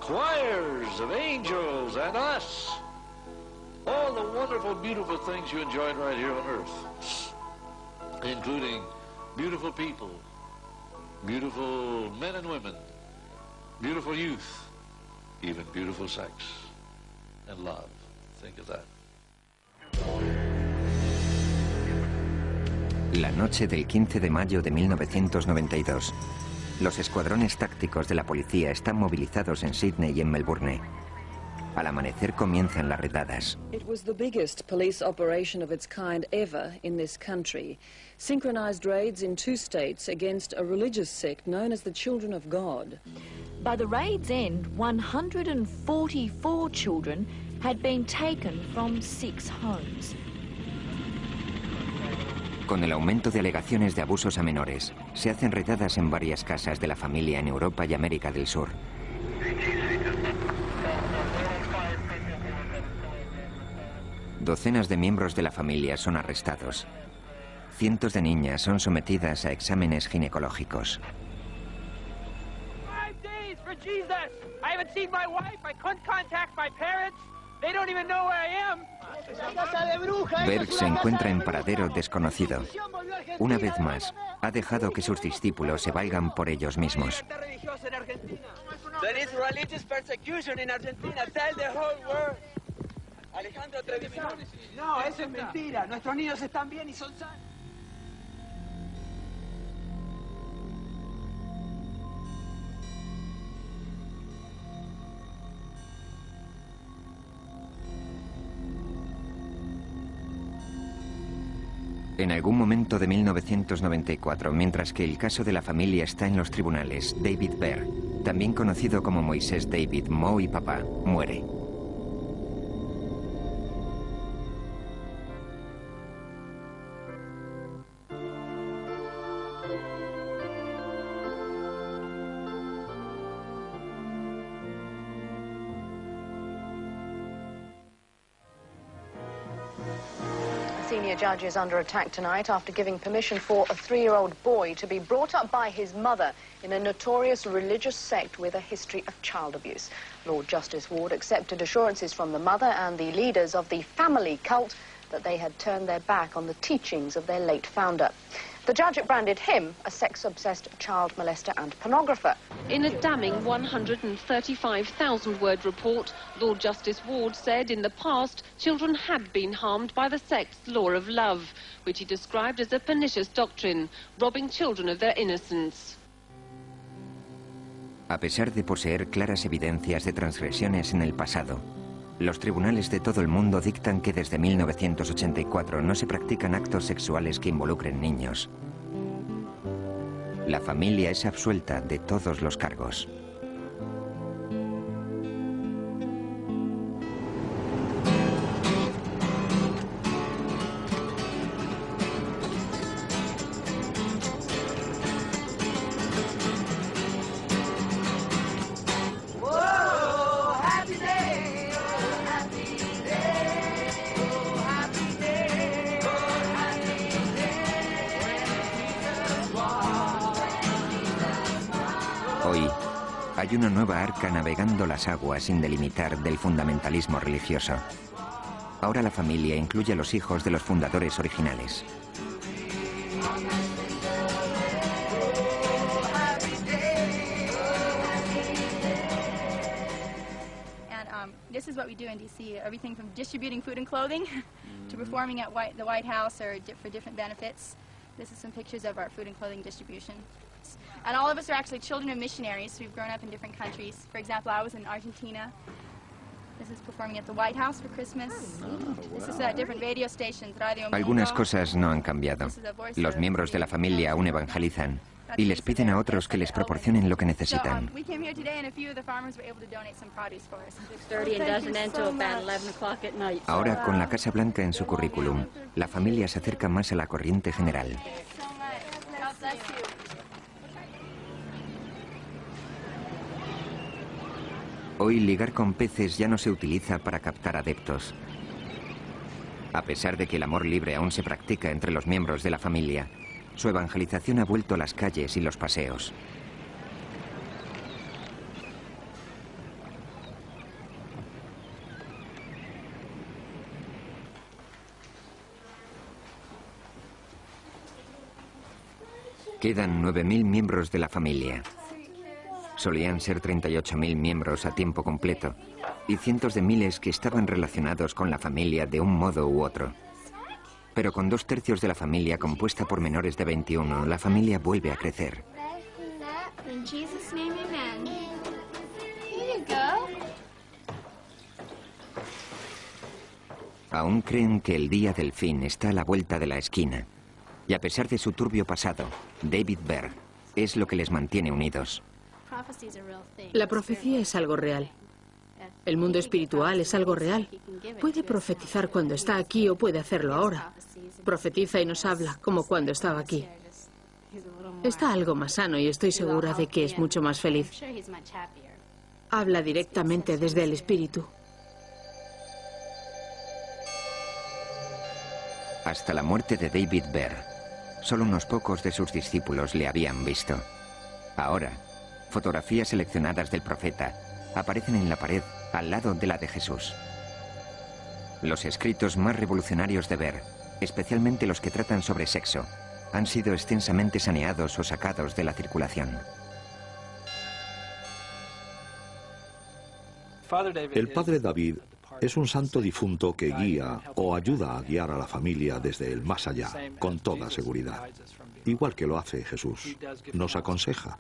choirs of angels and us. All the wonderful, beautiful things you enjoyed right here on earth. Including beautiful people, beautiful men and women, beautiful youth, even beautiful sex and love. Think of that. La noche del 15 de mayo de 1992, los escuadrones tácticos de la policía están movilizados en Sydney y en Melbourne. Al amanecer comienzan las redadas. It was the biggest police operation of its kind ever in this country. Synchronized raids in 2 states against a religious sect known as the Children of God. By the raid's end, 144 children had been taken from 6 homes. Con el aumento de alegaciones de abusos a menores, se hacen redadas en varias casas de la familia en Europa y América del Sur. Docenas de miembros de la familia son arrestados. Cientos de niñas son sometidas a exámenes ginecológicos. 5 days for Jesus. I haven't seen my wife. I couldn't contact my parents. They don't even know where I am. Berg se encuentra en paradero desconocido. Una vez más, ha dejado que sus discípulos se valgan por ellos mismos. There is religious persecution in Argentina. Tell the whole world. Alejandro Treviño. No, eso es mentira. Nuestros niños están bien y son sanos. En algún momento de 1994, mientras que el caso de la familia está en los tribunales, David Berg, también conocido como Moisés David, Mo y Papá, muere. Senior judge is under attack tonight after giving permission for a 3-year-old boy to be brought up by his mother in a notorious religious sect with a history of child abuse. Lord Justice Ward accepted assurances from the mother and the leaders of the family cult that they had turned their back on the teachings of their late founder. The judge branded him a sex-obsessed child molester and pornographer. In a damning 135,000-word report, Lord Justice Ward said in the past children had been harmed by the sect's law of love, which he described as a pernicious doctrine, robbing children of their innocence. A pesar de poseer claras evidencias de transgresiones en el pasado, los tribunales de todo el mundo dictan que desde 1984 no se practican actos sexuales que involucren niños. La familia es absuelta de todos los cargos. Hoy hay una nueva arca navegando las aguas sin delimitar del fundamentalismo religioso. Ahora la familia incluye a los hijos de los fundadores originales. This is what we do in D.C. Everything from distributing food and clothing to performing at the White House or for different benefits. This is some pictures of our food and clothing distribution. And all of us are actually children of missionaries. We've grown up in different countries. For example, I was in Argentina. This is performing at the White House for Christmas. This is at different radio stations. Algunas cosas no han cambiado. Los miembros de la familia aún evangelizan y les piden a otros que les proporcionen lo que necesitan. Ahora, con la Casa Blanca en su currículum, la familia se acerca más a la corriente general. Hoy ligar con peces ya no se utiliza para captar adeptos. A pesar de que el amor libre aún se practica entre los miembros de la familia, su evangelización ha vuelto a las calles y los paseos. Quedan 9.000 miembros de la familia. Solían ser 38.000 miembros a tiempo completo y cientos de miles que estaban relacionados con la familia de un modo u otro. Pero con 2/3 de la familia compuesta por menores de 21, la familia vuelve a crecer. Aún creen que el día del fin está a la vuelta de la esquina. Y a pesar de su turbio pasado, David Berg es lo que les mantiene unidos. La profecía es algo real. El mundo espiritual es algo real. Puede profetizar cuando está aquí o puede hacerlo ahora. Profetiza y nos habla como cuando estaba aquí. Está algo más sano y estoy segura de que es mucho más feliz. Habla directamente desde el espíritu. Hasta la muerte de David Berg, solo unos pocos de sus discípulos le habían visto. Ahora, fotografías seleccionadas del profeta aparecen en la pared al lado de la de Jesús. Los escritos más revolucionarios de Berg, especialmente los que tratan sobre sexo, han sido extensamente saneados o sacados de la circulación. El padre David es un santo difunto que guía o ayuda a guiar a la familia desde el más allá, con toda seguridad. Igual que lo hace Jesús. Nos aconseja.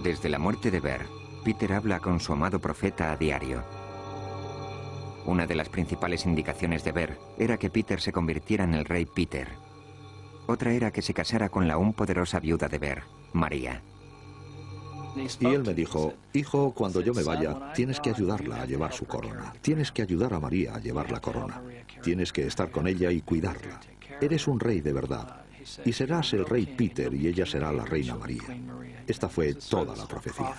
Desde la muerte de Berg, Peter habla con su amado profeta a diario. Una de las principales indicaciones de Berg era que Peter se convirtiera en el rey Peter. Otra era que se casara con la aún poderosa viuda de Berg, María. Y él me dijo, hijo, cuando yo me vaya, tienes que ayudarla a llevar su corona. Tienes que ayudar a María a llevar la corona. Tienes que estar con ella y cuidarla. Eres un rey de verdad. Y serás el rey Peter y ella será la reina María. Esta fue toda la profecía.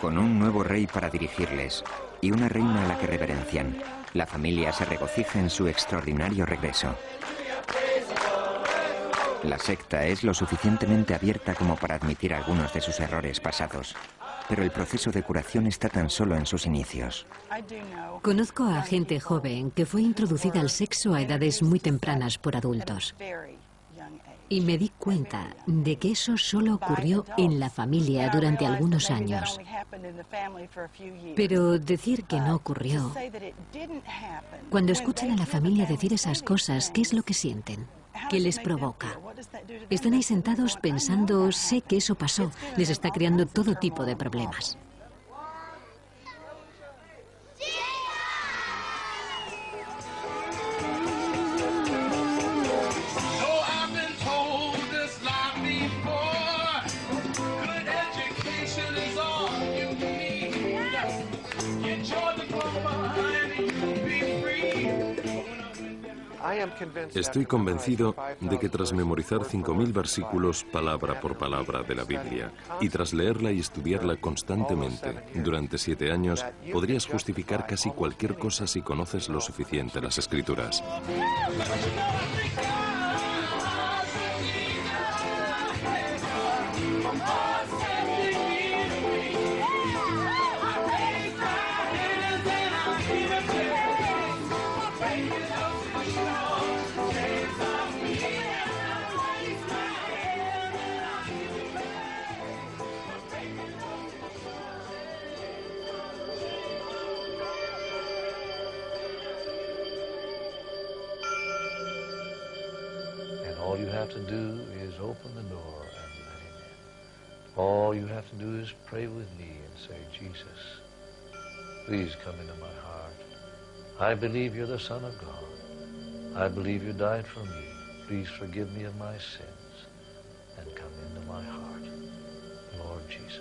Con un nuevo rey para dirigirles y una reina a la que reverencian, la familia se regocija en su extraordinario regreso. La secta es lo suficientemente abierta como para admitir algunos de sus errores pasados, pero el proceso de curación está tan solo en sus inicios. Conozco a gente joven que fue introducida al sexo a edades muy tempranas por adultos. Y me di cuenta de que eso solo ocurrió en la familia durante algunos años. Pero decir que no ocurrió... Cuando escuchan a la familia decir esas cosas, ¿qué es lo que sienten? ¿Qué les provoca? Están ahí sentados pensando, sé que eso pasó, les está creando todo tipo de problemas. Estoy convencido de que tras memorizar 5.000 versículos palabra por palabra de la Biblia y tras leerla y estudiarla constantemente durante 7 años, podrías justificar casi cualquier cosa si conoces lo suficiente las Escrituras. All you have to do is open the door and let him in. All you have to do is pray with me and say, Jesus, please come into my heart. I believe you're the Son of God. I believe you died for me. Please forgive me of my sins and come into my heart, Lord Jesus.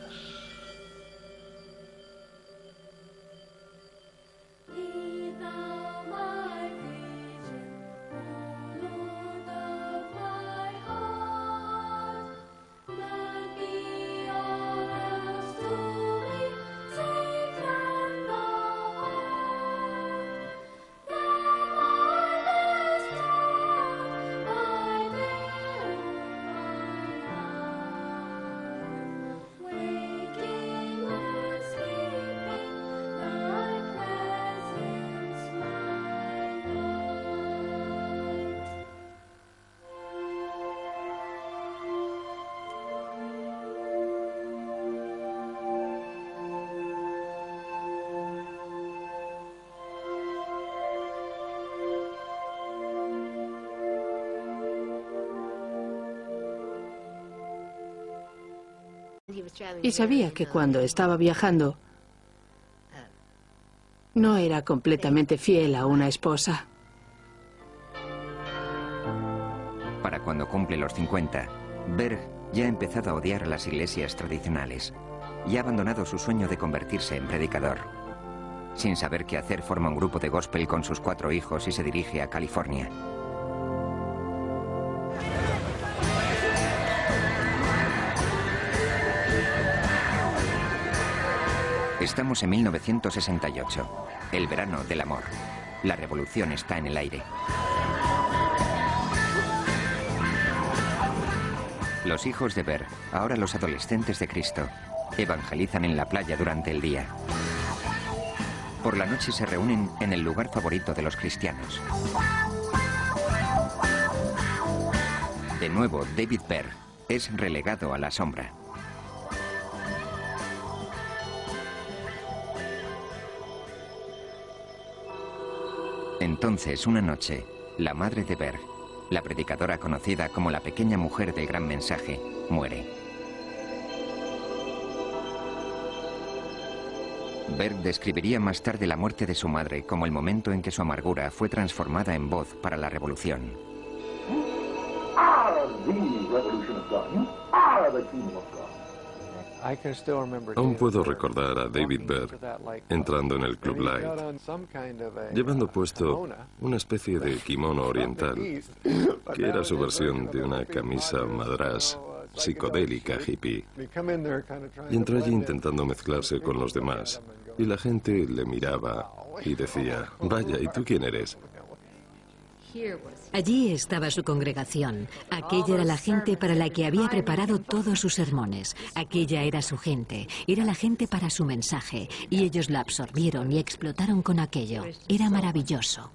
Y sabía que cuando estaba viajando no era completamente fiel a una esposa. Para cuando cumple los 50, Berg ya ha empezado a odiar a las iglesias tradicionales y ha abandonado su sueño de convertirse en predicador. Sin saber qué hacer, forma un grupo de gospel con sus 4 hijos y se dirige a California. Estamos en 1968, el verano del amor. La revolución está en el aire. Los hijos de Berg, ahora los adolescentes de Cristo, evangelizan en la playa durante el día. Por la noche se reúnen en el lugar favorito de los cristianos. De nuevo, David Berg es relegado a la sombra. Entonces, una noche, la madre de Berg, la predicadora conocida como la pequeña mujer del gran mensaje, muere. Berg describiría más tarde la muerte de su madre como el momento en que su amargura fue transformada en voz para la revolución. Aún puedo recordar a David Berg entrando en el Club Light, llevando puesto una especie de kimono oriental, que era su versión de una camisa madrás psicodélica hippie. Y entró allí intentando mezclarse con los demás, y la gente le miraba y decía, vaya, ¿y tú quién eres? Allí estaba su congregación. Aquella era la gente para la que había preparado todos sus sermones. Aquella era su gente. Era la gente para su mensaje. Y ellos la absorbieron y explotaron con aquello. Era maravilloso.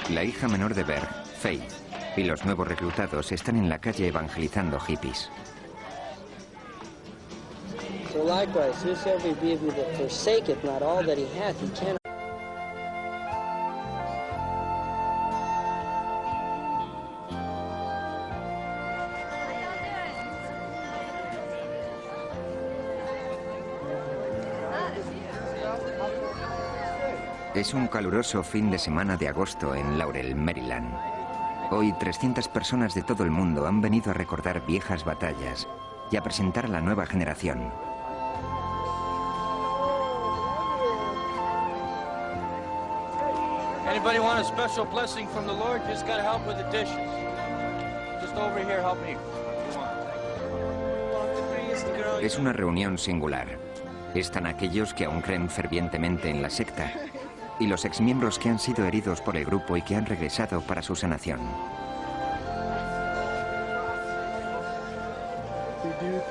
La hija menor de Berg, Faith, y los nuevos reclutados están en la calle evangelizando hippies. So likewise, whosoever be of you that forsaketh not all that he hath, he cannot. Es un caluroso fin de semana de agosto en Laurel, Maryland. Hoy 300 personas de todo el mundo han venido a recordar viejas batallas y a presentar a la nueva generación. Anybody want a special blessing from the Lord? Just got to help with the dishes. Just over here, help me. Es una reunión singular. Están aquellos que aún creen fervientemente en la secta y los exmiembros que han sido heridos por el grupo y que han regresado para su sanación.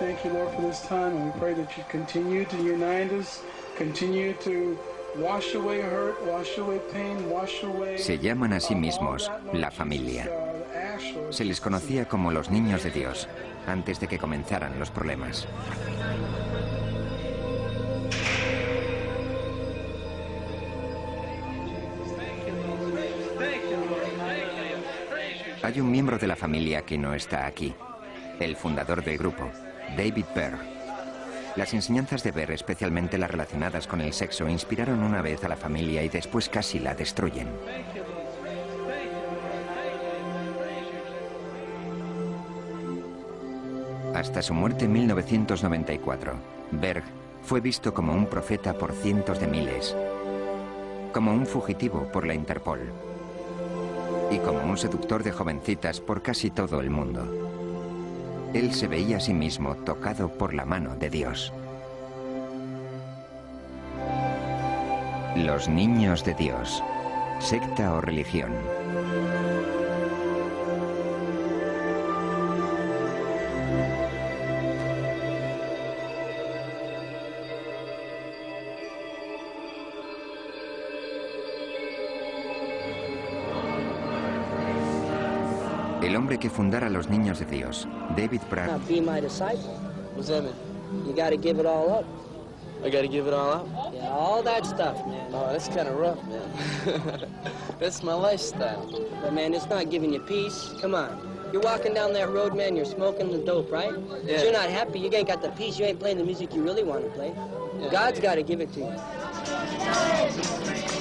Thank you, Lord, for this time, and we pray that you continue to unite us, continue to wash away hurt, wash away pain, wash away. Se llaman a sí mismos la familia. Se les conocía como los niños de Dios antes de que comenzaran los problemas. Hay un miembro de la familia que no está aquí. El fundador del grupo, David Berg. Las enseñanzas de Berg, especialmente las relacionadas con el sexo, inspiraron una vez a la familia y después casi la destruyen. Hasta su muerte en 1994, Berg fue visto como un profeta por cientos de miles, como un fugitivo por la Interpol y como un seductor de jovencitas por casi todo el mundo. Él se veía a sí mismo tocado por la mano de Dios. Los niños de Dios, secta o religión. El hombre que fundara los niños de Dios, David Berg. Be my disciple. What's that mean? You got to give it all up. I got to give it all up? Yeah, all that stuff, man. Oh, that's kind of rough, man. That's my lifestyle. But man, it's not giving you peace. Come on. You're walking down that road, man, you're smoking the dope, right? Yeah. If you're not happy, you ain't got the peace, you ain't playing the music you really want to play. Yeah. God's got to give it to you.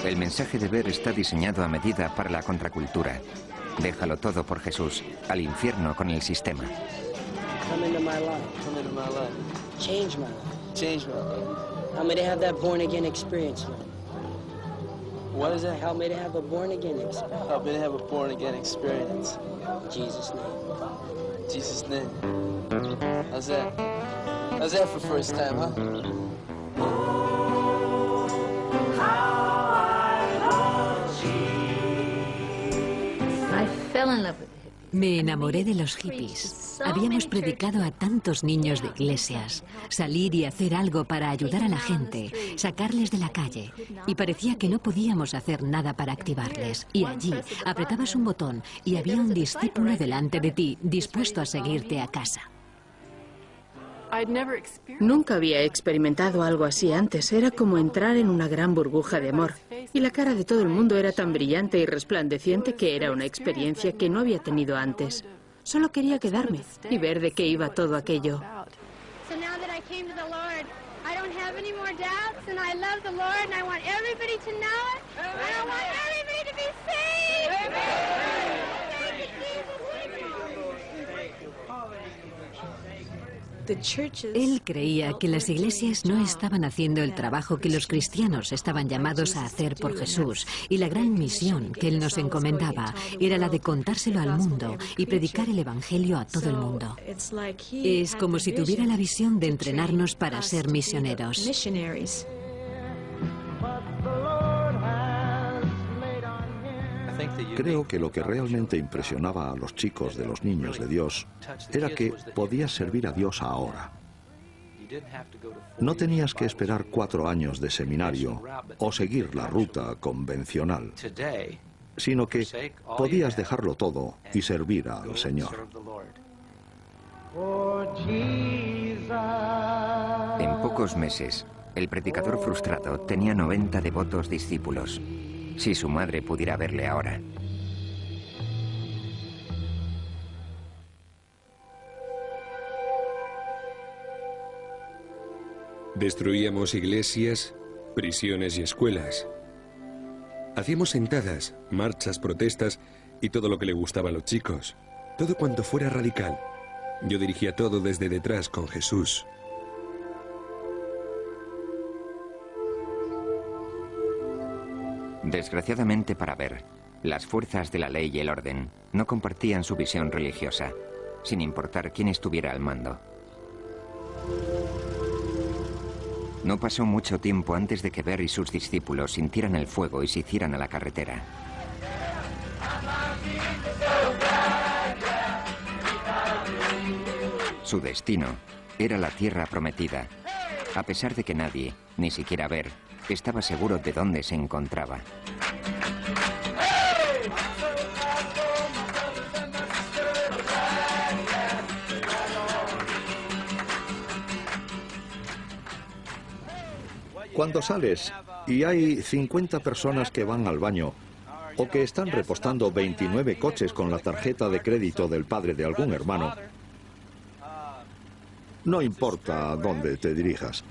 El mensaje de Berg está diseñado a medida para la contracultura. Déjalo todo por Jesús, al infierno con el sistema. Come into my life. Come into my life. Change my life. Change my life. Help me to have that born again experience, Lord. What is that? Help me to have a born again experience. Help me to have a born again experience. In Jesus' name. In Jesus' name. How's that? How's that for first time, huh? Me enamoré de los hippies. Habíamos predicado a tantos niños de iglesias. Salir y hacer algo para ayudar a la gente, sacarles de la calle. Y parecía que no podíamos hacer nada para activarles. Y allí apretabas un botón y había un discípulo delante de ti, dispuesto a seguirte a casa. Nunca había experimentado algo así antes. Era como entrar en una gran burbuja de amor. Y la cara de todo el mundo era tan brillante y resplandeciente que era una experiencia que no había tenido antes. Solo quería quedarme y ver de qué iba todo aquello. Él creía que las iglesias no estaban haciendo el trabajo que los cristianos estaban llamados a hacer por Jesús, y la gran misión que él nos encomendaba era la de contárselo al mundo y predicar el evangelio a todo el mundo. Es como si tuviera la visión de entrenarnos para ser misioneros. Creo que lo que realmente impresionaba a los chicos de los niños de Dios era que podías servir a Dios ahora. No tenías que esperar 4 años de seminario o seguir la ruta convencional, sino que podías dejarlo todo y servir al Señor. En pocos meses, el predicador frustrado tenía 90 devotos discípulos. Si su madre pudiera verle ahora. Destruíamos iglesias, prisiones y escuelas. Hacíamos sentadas, marchas, protestas y todo lo que le gustaba a los chicos. Todo cuanto fuera radical. Yo dirigía todo desde detrás con Jesús. Desgraciadamente para Berg, las fuerzas de la ley y el orden no compartían su visión religiosa, sin importar quién estuviera al mando. No pasó mucho tiempo antes de que Berg y sus discípulos sintieran el fuego y se hicieran a la carretera. Su destino era la tierra prometida, a pesar de que nadie, ni siquiera Berg, estaba seguro de dónde se encontraba. Cuando sales y hay 50 personas que van al baño, o que están repostando 29 coches con la tarjeta de crédito del padre de algún hermano, no importa a dónde te dirijas.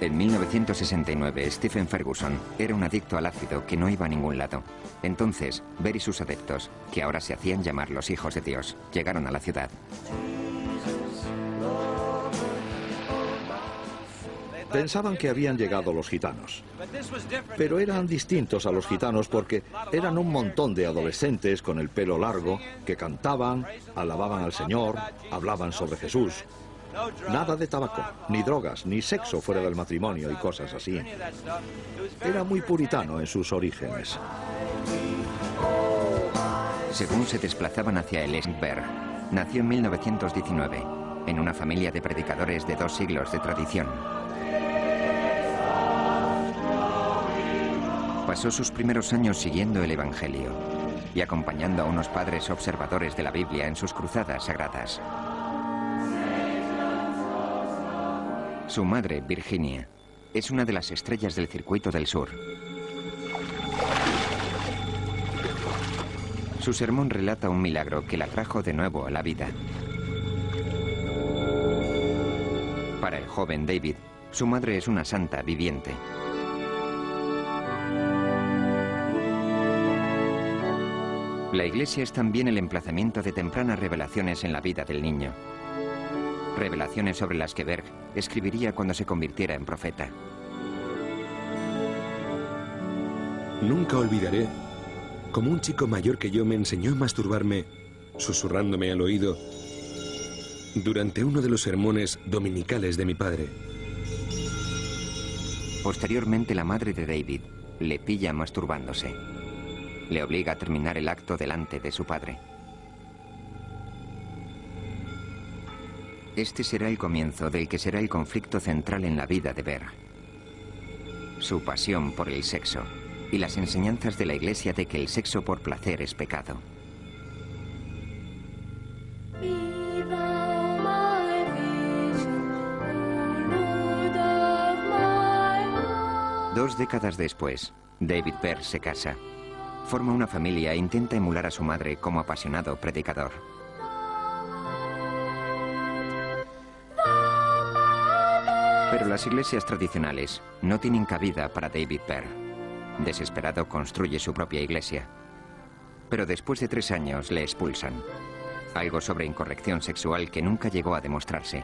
En 1969, Stephen Ferguson era un adicto al ácido que no iba a ningún lado. Entonces, Berg y sus adeptos, que ahora se hacían llamar los hijos de Dios, llegaron a la ciudad. Pensaban que habían llegado los gitanos, pero eran distintos a los gitanos porque eran un montón de adolescentes con el pelo largo que cantaban, alababan al Señor, hablaban sobre Jesús. Nada de tabaco, ni drogas, ni sexo fuera del matrimonio y cosas así. Era muy puritano en sus orígenes. Según se desplazaban hacia el este, Berg nació en 1919, en una familia de predicadores de 2 siglos de tradición. Pasó sus primeros años siguiendo el Evangelio y acompañando a unos padres observadores de la Biblia en sus cruzadas sagradas. Su madre, Virginia, es una de las estrellas del circuito del sur. Su sermón relata un milagro que la trajo de nuevo a la vida. Para el joven David, su madre es una santa viviente. La iglesia es también el emplazamiento de tempranas revelaciones en la vida del niño. Revelaciones sobre las que Berg escribiría cuando se convirtiera en profeta. Nunca olvidaré cómo un chico mayor que yo me enseñó a masturbarme, susurrándome al oído, durante uno de los sermones dominicales de mi padre. Posteriormente, la madre de David le pilla masturbándose. Le obliga a terminar el acto delante de su padre. Este será el comienzo del que será el conflicto central en la vida de Berg. Su pasión por el sexo y las enseñanzas de la Iglesia de que el sexo por placer es pecado. Dos décadas después, David Berg se casa. Forma una familia e intenta emular a su madre como apasionado predicador. Pero las iglesias tradicionales no tienen cabida para David Berg. Desesperado, construye su propia iglesia. Pero después de 3 años le expulsan. Algo sobre incorrección sexual que nunca llegó a demostrarse.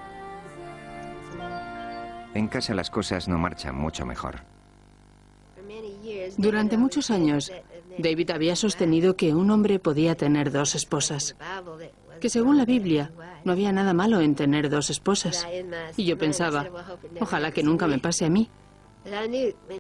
En casa las cosas no marchan mucho mejor. Durante muchos años, David había sostenido que un hombre podía tener 2 esposas. Que según la Biblia, no había nada malo en tener 2 esposas. Y yo pensaba, ojalá que nunca me pase a mí.